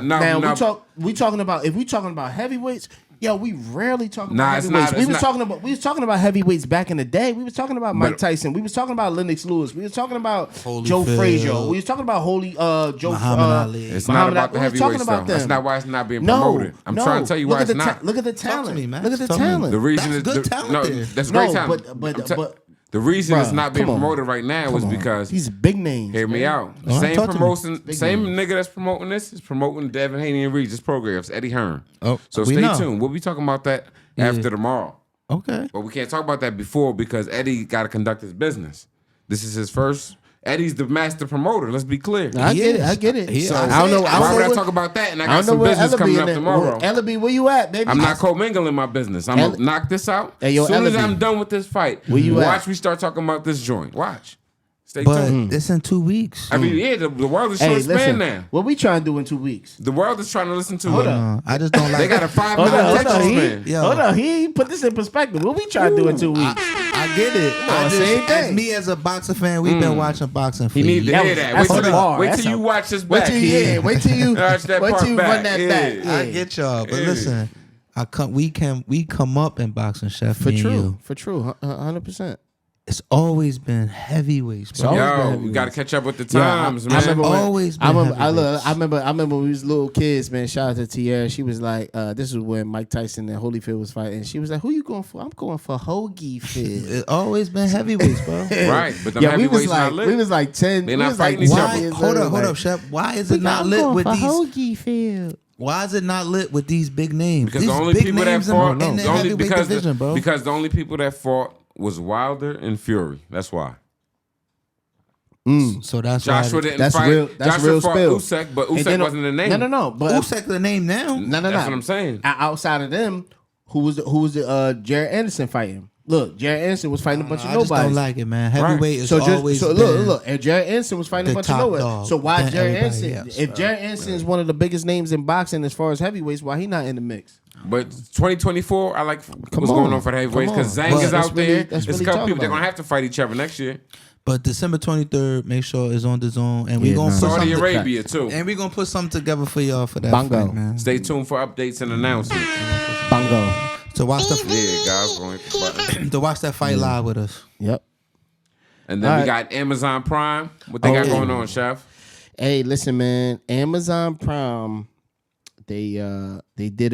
we talking about if we talking about heavyweights. Yo, we rarely talk Nah, about it's heavyweights. not- We was talking about heavyweights back in the day. We was talking about Mike Tyson. We was talking about Lennox Lewis. We was talking about Joe Holyfield. Frazier. We was talking about Joe Muhammad Ali. It's Muhammad not about the Ali. We was talking heavyweights, about though. That's them. not why it's not being promoted. I'm trying to tell you why it's not. Look at the talent. me, man. Look at the Talk to me. talent. The reason That's is good talent no, there. that's great talent. But The reason Bruh, it's not being come on. promoted right now is because These big names. hear me man. out. Oh, Same talk to me. promotion, same nigga that's promoting this is promoting Devin Haney and Regis Prograis, Eddie Hearn. Oh, so we stay know. tuned. We'll be talking about that after tomorrow. Okay. But we can't talk about that before because Eddie got to conduct his business. This is his first. Eddie's the master promoter. Let's be clear. I get it. I get it. He is. So, I don't know. Why would I what- talk about that? And I I got don't know some where business Ella be coming in up there. tomorrow. Ella B, where you at, baby? I'm not commingling my business. I'm Ella- gonna knock this out. Hey, yo, as soon as Ella B. I'm done with this fight, Where you watch at? me start talking about this joint. Watch. Stay But tuned. it's in 2 weeks. I mean, yeah, the world is Hey, short span listen. now. What we trying to do in 2 weeks? The world is trying to listen to Hold it. up. I just don't like They got a 5 Hold minute on, attention span. Yo. Hold on. He put this in perspective. What we trying to do in 2 weeks? I get it. I on, just, same thing. as me as a boxing fan, we've been watching boxing for He need to years. hear that. That's Wait a till, bar. wait That's till you a- watch this Wait back. till you, wait till you, Watch that wait part till you back. run that back. Yeah. Yeah. I get y'all, but Yeah. listen, we come up in boxing, Chef. For me and true, you. for true, 100%. It's always been heavyweights, bro. always Yo, been we heavyweights. got to catch up with the Yeah, times, I man. remember when- Always been I remember, heavyweights. I remember when we was little kids, man. Shout out to Tierra. She was like, this is when Mike Tyson and Holyfield was fighting. She was like, "Who you going for?" I'm going for Holyfield. It's always been heavyweights, bro. Right, but them Yeah, we was heavyweights like, not lit. we was like 10. They we not was like fighting each 10 other. Why? years Hold old, up, hold like, up, Chef. Why is "We it not I'm lit going with for these? Holyfield. Why is it not lit with these big names? Because These the only big people that names in fought, the the only heavyweight because division, bro. because the only people that fought was Wilder and Fury. That's why. So that's Joshua why. didn't That's fight. real- that's Joshua real fought spill. Usyk, but And Usyk then- wasn't the name. No. But Usyk the name now. no. That's what I'm saying. Outside of them, who was the Jared Anderson fighting? Look, Jared Anderson was fighting a bunch of I just nobodies. don't like it, man. Heavyweight is So always so been look, and Jared Anderson was fighting a the bunch of top nobodies. dog So why than Jared everybody Anderson? else, If Jared Anderson is one of the biggest names in boxing as far as heavyweights, why he not in the mix? But 2024, I like what's on. going on for the heavyweights because Come Zhang on. is That's out really- there. that's There's really a couple talking people they're about. gonna have to fight each other next year. But December 23rd, make sure it's on the zone, and we Yeah, gonna nah. put Saudi something. Arabia too. And we gonna put something together for y'all for that Bongo. fight, man. Stay tuned for updates and announcements. Bongo. To watch the Yeah, guys, going hit the button. to watch that fight live with us. Yep. And then All we right. got Amazon Prime. What they got Oh. going on, Chef? Hey, listen, man. Amazon Prime, they did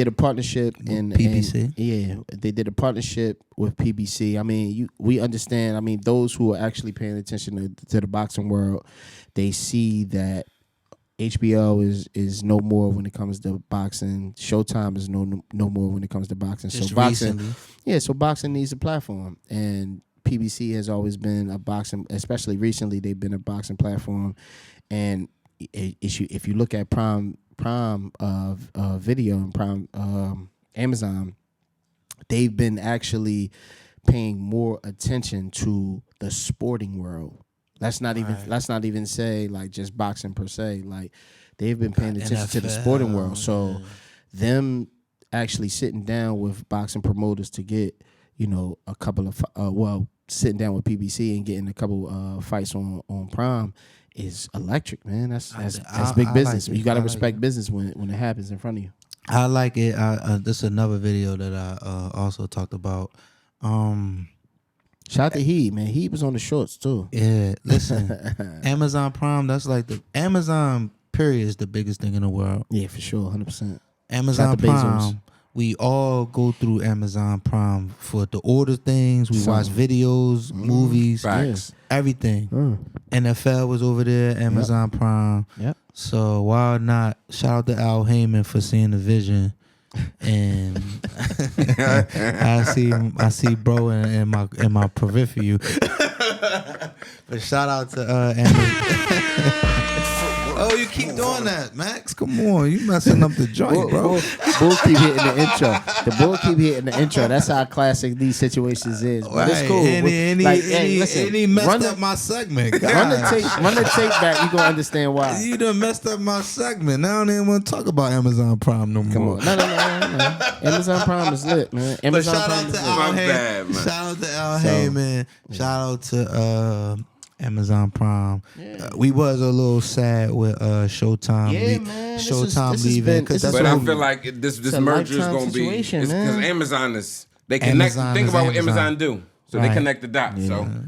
a partnership in PBC? yeah, they did a partnership with PBC. I mean, we understand. I mean, those who are actually paying attention to the boxing world, they see that HBO is no more when it comes to boxing. Showtime is no more when it comes to boxing. Just so boxing, recently. yeah. So boxing needs a platform, and PBC has always been a boxing, especially recently, they've been a boxing platform. And if you look at Prime Video and Prime Amazon, they've been actually paying more attention to the sporting world. Let's not even say like just boxing per se. Like they've been paying attention to the sporting world. So them actually sitting down with boxing promoters to get, a couple of sitting down with PBC and getting a couple fights on Prime is electric, man. That's big I business. like it. You gotta I like respect it. business when it happens in front of you. I like it. This is another video that I also talked about. Shout out to Heat, man. Heat was on the shorts too. Yeah, listen, Amazon Prime. That's like the Amazon period is the biggest thing in the world. Yeah, for sure, 100%. Amazon Shout out to Bezos. Prime. We all go through Amazon Prime for the order things. We watch videos, movies, Facts. everything. NFL was over there, Amazon Prime. Yep. So why not shout out to Al Heyman for seeing the vision. And I see bro in my peripheral. But shout out to Amazon. Oh, you keep doing that, Max. Come on, you messing up the joint, bro. Bull keep hitting the intro. The bull keep hitting the intro. That's how classic these situations is. But it's cool. And he messed run up my segment. Run the God. tape back. You gonna understand why. You done messed up my segment. Now I don't even want to talk about Amazon Prime no Come more. on, no. Amazon Prime is lit, man. But Amazon shout Prime out is to lit. Al My bad, Heyman. man. Shout out to Al Heyman. Shout out to Amazon Prime. We was a little sad with Showtime. Yeah, man. This Showtime has leaving been- because this that's But is I what feel like this a merger is lifetime going to be situation, because man. Amazon is they connect. Amazon Think is about what Amazon. Amazon do. So Right. they connect the dots.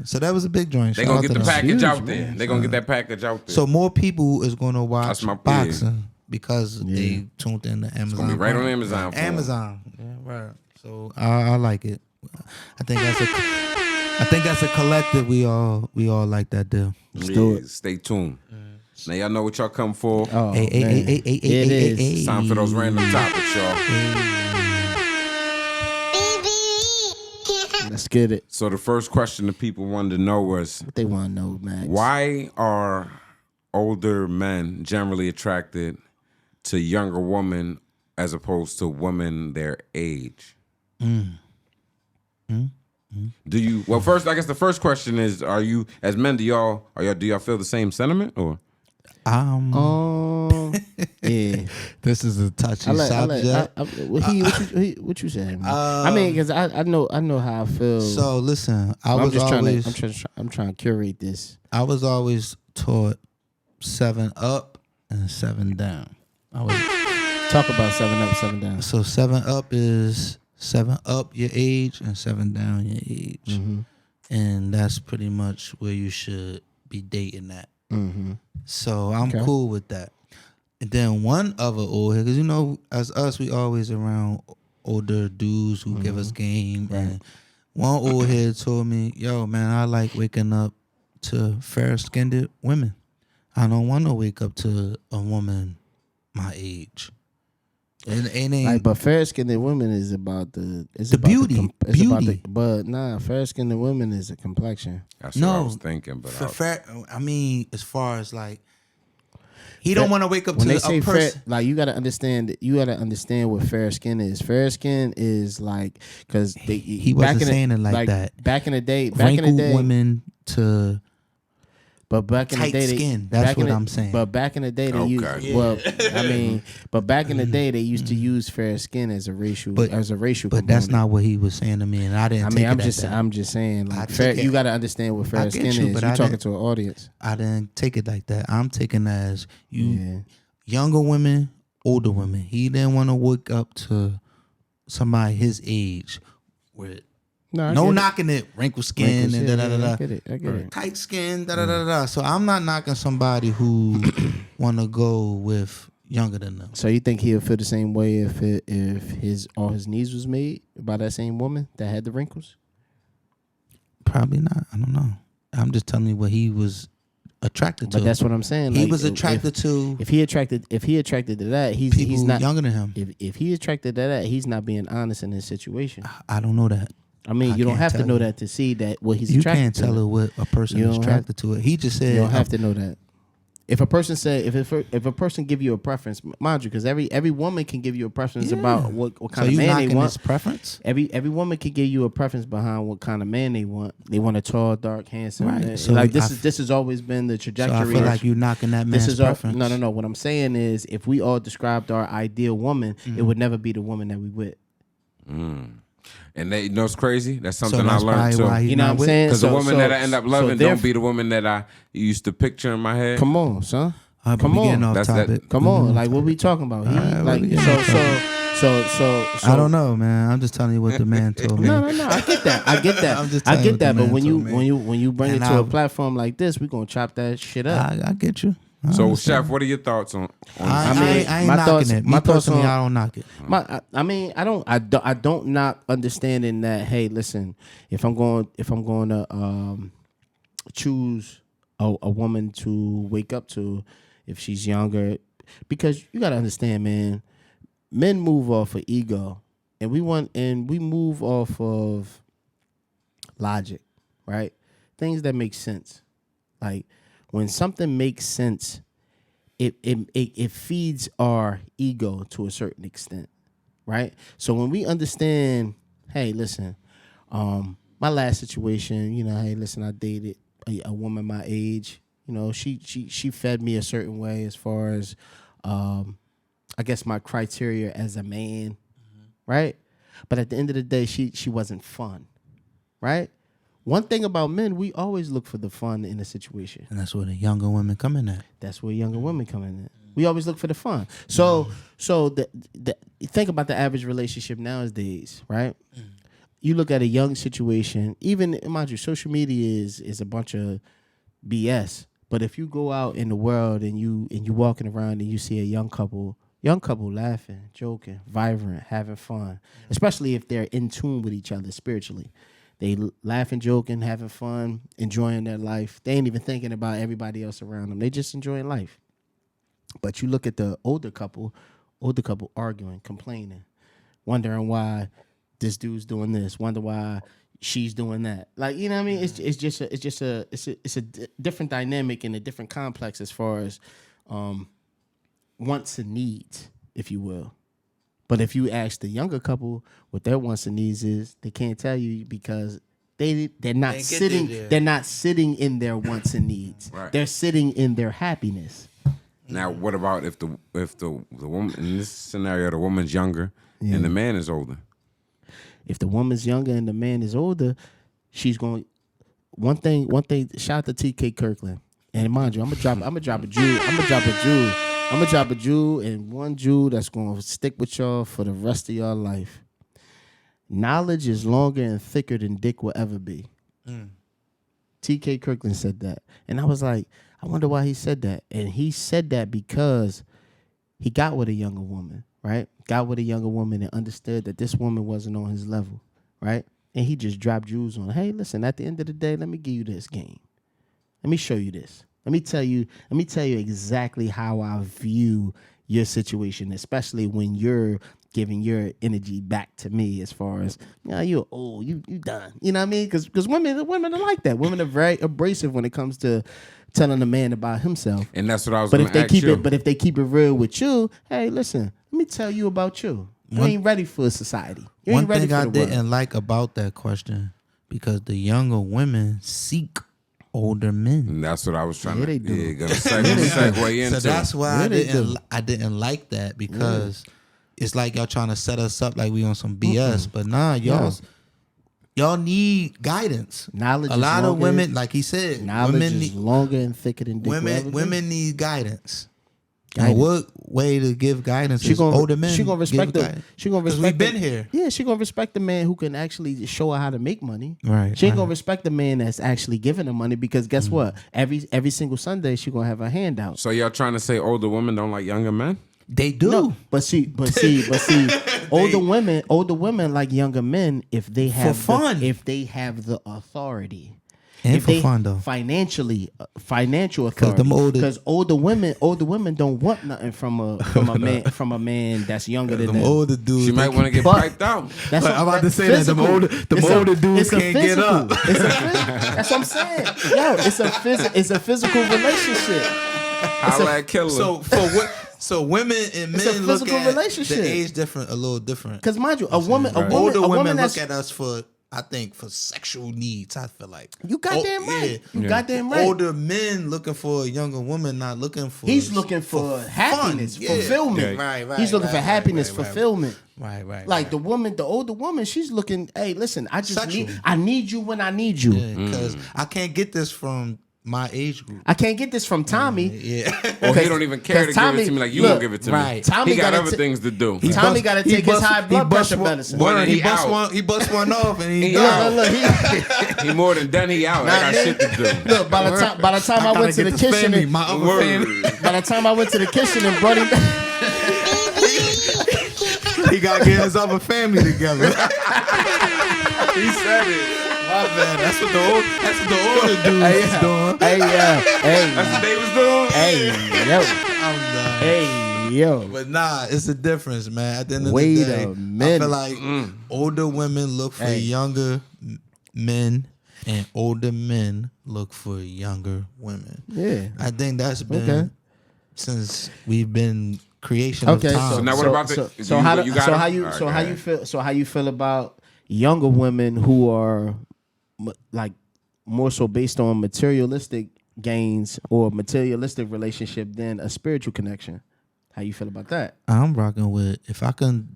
So that was a big joint. They Shout gonna out get to the them. package huge, out man. there. They gonna get that package out there. So more people is gonna watch That's my boxing because they tuned in to Amazon. gonna be right on Prime. Amazon for 'em. Amazon, yeah, right. So I like it. I think that's a I think as a collective, we all like that deal. Let's do it. Stay tuned. Now y'all know what y'all come for. Oh, Hey, man. hey, It is. It's time for those random topics, y'all. Let's get it. So the first question the people wanted to know was, What they want to know, Max. why are older men generally attracted to younger women as opposed to women their age? Do you? Well, first, I guess the first question is: are you, as men, do y'all feel the same sentiment or? Yeah. This is a touchy subject. What you saying? I mean, because I know how I feel. So listen, I'm trying to curate this. I was always taught 7 up and 7 down. Talk about 7 up, 7 down. So 7 up is 7 up your age and 7 down your age, and that's pretty much where you should be dating at. So I'm cool with that. And then one other old head, because you know, as us, we always around older dudes who give us game. Right. And one old head told me, "Yo, man, I like waking up to fair-skinned women. I don't want to wake up to a woman my age." And ain't but fair-skinned women is about the beauty. But fair-skinned women is a complexion. That's what I was thinking. But I mean, as far as like, he don't want to wake up when to they say a person. like you gotta understand what fair skin is. Fair skin is like because he wasn't saying it like that. Back in the day, women to. But back in the day, skin. That's what I'm saying. But back in the day, they used. Okay. Well, I mean, but back in the day, they used to use fair skin as a racial. But component. That's not what he was saying to me, and I didn't. I'm just saying, like, fair, you got to understand what fair skin is. You're talking to an audience. I didn't take it like that. I'm taking it as younger women, older women. He didn't want to wake up to somebody his age with. No knocking it, wrinkled skin and da-da-da-da. I get it. Tight skin, da-da-da-da. So I'm not knocking somebody who want to go with younger than them. So you think he'll feel the same way if all his needs was made by that same woman that had the wrinkles? Probably not. I don't know. I'm just telling you what he was attracted to. But that's what I'm saying. He was attracted to. If he attracted to that, he's not younger than him. If he attracted to that, he's not being honest in his situation. I don't know that. I mean, you don't have to know that to see that what he's attracted to. You can't tell her what a person is attracted to it. He just said you don't have to know that. If a person if a person give you a preference, mind you, because every woman can give you a preference about what kind of man they want. His preference? Every woman can give you a preference behind what kind of man they want. They want a tall, dark, handsome. Right. Man. So like this has always been the trajectory. So I feel like you're knocking that man's preference. No. What I'm saying is, if we all described our ideal woman, it would never be the woman that we with. And you know what's crazy? That's something that's I learned too. You know what I'm saying? Because the woman that I end up loving don't be the woman that I used to picture in my head. Come on, son. Come on. Off topic. Come on. Like, what we talking about? So I don't know, man. I'm just telling you what the man told me. No. I get that. I get that. But when you bring it to a platform like this, we're gonna chop that shit up. I get you. So, Chef, what are your thoughts on I ain't knocking it. My thoughts on I don't knock it. I don't knock understanding that. Hey, listen, if I'm going to choose a woman to wake up to, if she's younger, because you got to understand, man, men move off of ego, and we move off of logic, right? Things that make sense, like. When something makes sense, it feeds our ego to a certain extent, right? So when we understand, hey, listen, my last situation, hey, listen, I dated a woman my age. She fed me a certain way as far as, I guess my criteria as a man, right? But at the end of the day, she wasn't fun, right? One thing about men, we always look for the fun in a situation. And that's where the younger women come in at. That's where younger women come in at. We always look for the fun. So think about the average relationship nowadays, right? You look at a young situation, even, mind you, social media is a bunch of BS. But if you go out in the world and you walking around and you see a young couple laughing, joking, vibrant, having fun, especially if they're in tune with each other spiritually, They laughing, joking, having fun, enjoying their life. They ain't even thinking about everybody else around them. They just enjoying life. But you look at the older couple arguing, complaining, wondering why this dude's doing this, wonder why she's doing that. Like, you know what I mean? It's just a different dynamic and a different complex as far as wants and needs, if you will. But if you ask the younger couple what their wants and needs is, they can't tell you because they're not sitting in their wants and needs. Right. They're sitting in their happiness. Now, what about if the woman in this scenario, the woman's younger and the man is older? If the woman's younger and the man is older, she's going. One thing. Shout out to TK Kirkland. And mind you, I'm gonna drop a jewel, and one jewel that's gonna stick with y'all for the rest of y'all life. Knowledge is longer and thicker than dick will ever be. TK Kirkland said that, and I was like, I wonder why he said that. And he said that because he got with a younger woman, right? Got with a younger woman and understood that this woman wasn't on his level, right? And he just dropped jewels on her. Hey, listen, at the end of the day, let me give you this game. Let me show you this. Let me tell you exactly how I view your situation, especially when you're giving your energy back to me as far as, you're old, you done. You know what I mean? Because women are like that. Women are very abrasive when it comes to telling a man about himself. And that's what I was going to ask you. But if they keep it real with you, hey, listen, let me tell you about you. You ain't ready for society. You ain't ready for the world. One thing I didn't like about that question, because the younger women seek older men. And that's what I was trying they do. gonna segue into. So that's why I didn't like that, because it's like y'all trying to set us up like we on some BS. But nah, y'all need guidance. Knowledge. A lot of women, like he said, knowledge is longer and thicker than dick. Women need guidance. And what way to give guidance is older men. She gonna respect the. She gonna respect. We've been here. Yeah, she gonna respect the man who can actually show her how to make money. Right. She ain't gonna respect the man that's actually giving her money, because guess what? Every single Sunday she gonna have her hand out. So y'all trying to say older women don't like younger men? They do. No, but see, older women like younger men if they have fun. if they have the authority. And if for they fun though. Financial authority. Because older women don't want nothing from a man that's younger than them. Older dudes. She might want to get piped out. That's I'm about to say that the older dudes can't get up. That's what I'm saying. Yo, it's a physical relationship. Holla at killer. So for what? So women and men a look physical at relationship. the age a little different. Because mind you, Older women look at us for, I think, for sexual needs. I feel like you goddamn right. Yeah. You goddamn right. Older men looking for a younger woman, not looking for. He's looking for happiness, fulfillment. Yeah. Right. He's looking for happiness, fulfillment. Right. Like the older woman, she's looking. Hey, listen, I need you when I need you. Because I can't get this from my age group. I can't get this from Tommy. Or he don't even care to give it to me like you won't give it to me. Tommy he got other things to do. Tommy got to take his high blood pressure medicine. He bust one off and he out. Look, he more than done. He out. I got shit to do. Look, by the time I went to the kitchen, by the time I went to the kitchen and brought him back, he got to get his other family together. He said it. My bad. That's what the older dudes is doing. Hey, that's what they was doing. Hey, yo, I'm done. Hey, yo. But nah, it's a difference, man. At the end of Wait the day, a minute. I feel like older women look for younger men, and older men look for younger women. Yeah, I think that's been since we've been creation of time. So now what about how you feel about younger women who are like more so based on materialistic gains or materialistic relationship than a spiritual connection? How you feel about that? I'm rocking with, if I can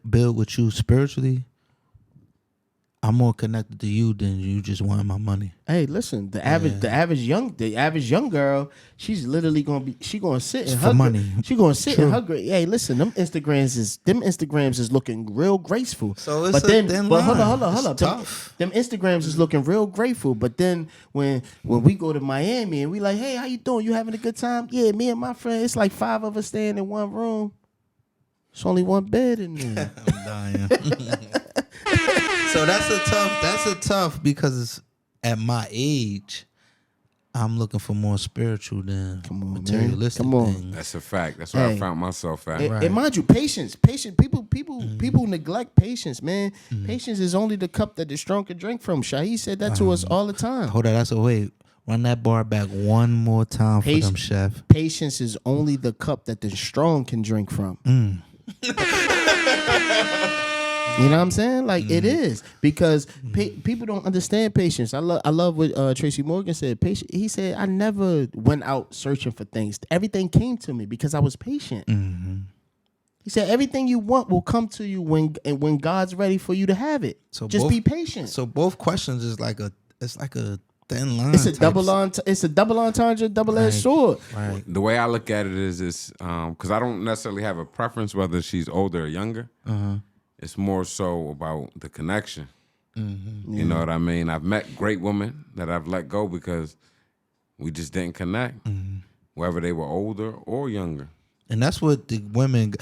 build with you spiritually, I'm more connected to you than you just wanting my money. Hey, listen, the average young girl, she's literally gonna sit in her money. She gonna sit in her grave. Hey, listen, them Instagrams is looking real graceful. So it's hold on. Tough. Them Instagrams is looking real grateful. But then when we go to Miami and we like, hey, how you doing? You having a good time? Yeah, me and my friend. It's like 5 of us staying in one room. It's only one bed in there. I'm dying. So that's a tough because at my age, I'm looking for more spiritual than materialistic things. That's a fact. That's where I found myself at. And mind you, patience. People neglect patience, man. Patience is only the cup that the strong can drink from. Shaheed said that to us all the time. Hold on, wait. Run that bar back one more time for them, chef. Patience is only the cup that the strong can drink from. You know what I'm saying? Like it is because people don't understand patience. I love what Tracy Morgan said. He said, I never went out searching for things. Everything came to me because I was patient. He said everything you want will come to you when God's ready for you to have it. So just be patient. So both questions is like a thin line. It's a double entendre, double-edged sword. Right. The way I look at it is this, because I don't necessarily have a preference whether she's older or younger. It's more so about the connection. You know what I mean? I've met great women that I've let go because we just didn't connect, whether they were older or younger. And that's what the women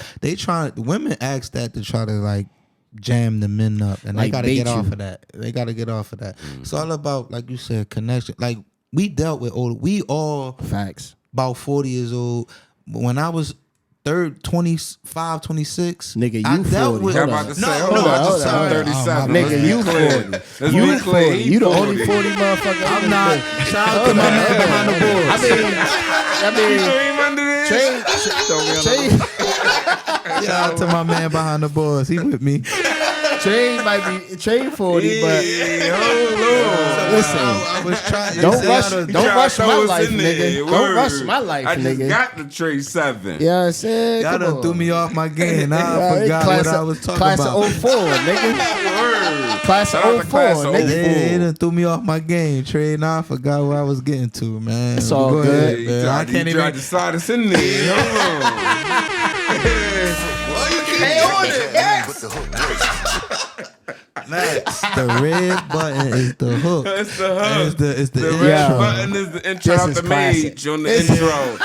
women ask that to try to like jam the men up, and Like they gotta bait get you. off of that. They gotta get off of that. It's all about, like you said, connection. Like we dealt with older. We all Facts. about 40 years old. When I was 25, 26, Nigga, I you dealt 40. with. I'm about to say, hold on, I just hold on. turned 37. Nigga, Let's be you clear. 40. Let's You be clear. 40. He You the 40. only 40 motherfucker. I'm not. Shout out to my man behind the boards. Shout out to my man behind the boards. He with me. Trey might be 40, but listen, I was trying. don't rush my life, nigga. Don't rush my life, I just nigga. got the Trey 7. Yeah, I said, Y'all come done on. threw me off my game. Now I forgot what I was talking class about. of 04, nigga. Class Shout out of to 04, class of nigga. They done threw me off my game, Trey. Now I forgot where I was getting to, man. It's all Go good. ahead, man. I can't You even. tried to slide us in there. Hold on. Max, the red button is the hook. It's the hook. It's the The intro. red button is the intro This out is the classic. mage on the intro.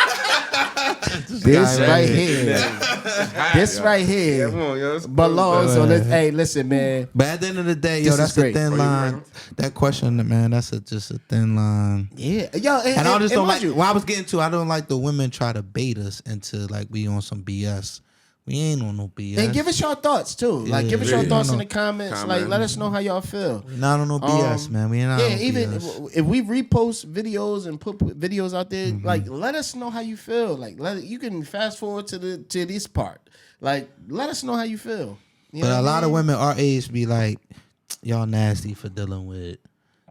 This guy right right here. This right here Come on, yo. belongs on this. Hey, listen, man. But at the end of the day, This yo, is that's a great. thin line. That question, man, that's just a thin line. Yeah, yo, And I just don't like. mind you, What I was getting to, I don't like the women try to bait us into like we on some BS. We ain't on no BS. and give us your thoughts too. Like, give us your Yeah. thoughts in the comments. Like, let us know how y'all feel. We not on no BS, man. We ain't on Yeah, no even BS. if we repost videos and put videos out there, like let us know how you feel. Like you can fast forward to this part. Like let us know how you feel. You know But a what lot I of mean? women our age be like, y'all nasty for dealing with.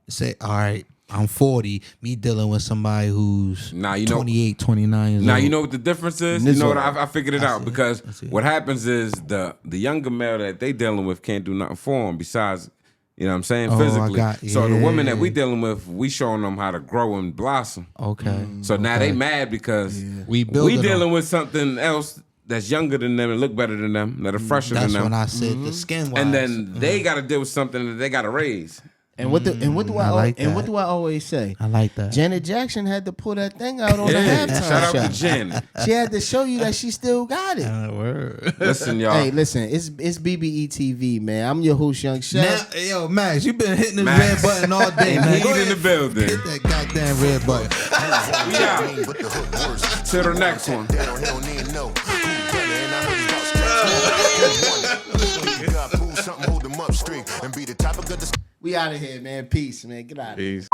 Say, all right, I'm 40. Me dealing with somebody who's Nah, you know- 28, 29 years Now old. you know what the difference is. You know what I figured it out because what happens is the younger male that they dealing with can't do nothing for them besides, you know what I'm saying, Oh, I physically. got- So the women that we yeah. dealing with, we showing them how to grow and blossom. Okay. So now they mad because We we building dealing them. with something else that's younger than them and look better than them, that are fresher That's than when them. I said the skin wise. And then they got to deal with something that they got to raise. And what do I like and what that. do I always say? I like that. Janet Jackson had to pull that thing out on the Yeah, halftime shout out show. to Jen. She had to show you that she still got it. Word. Listen, y'all. Hey, listen, it's BBE TV, man. I'm your host, Young Chef. Now, yo, Max, you been hitting this Max. red button all day, And man. he's Go in ahead. the building. Hit that goddamn red button. We out. Till the next one. They don't even know who done it, and I heard it's about scratch. Who won it? You got pull something, hold them up straight, and be the topic of the We out of here, man. Peace, man. Get out of here. Peace.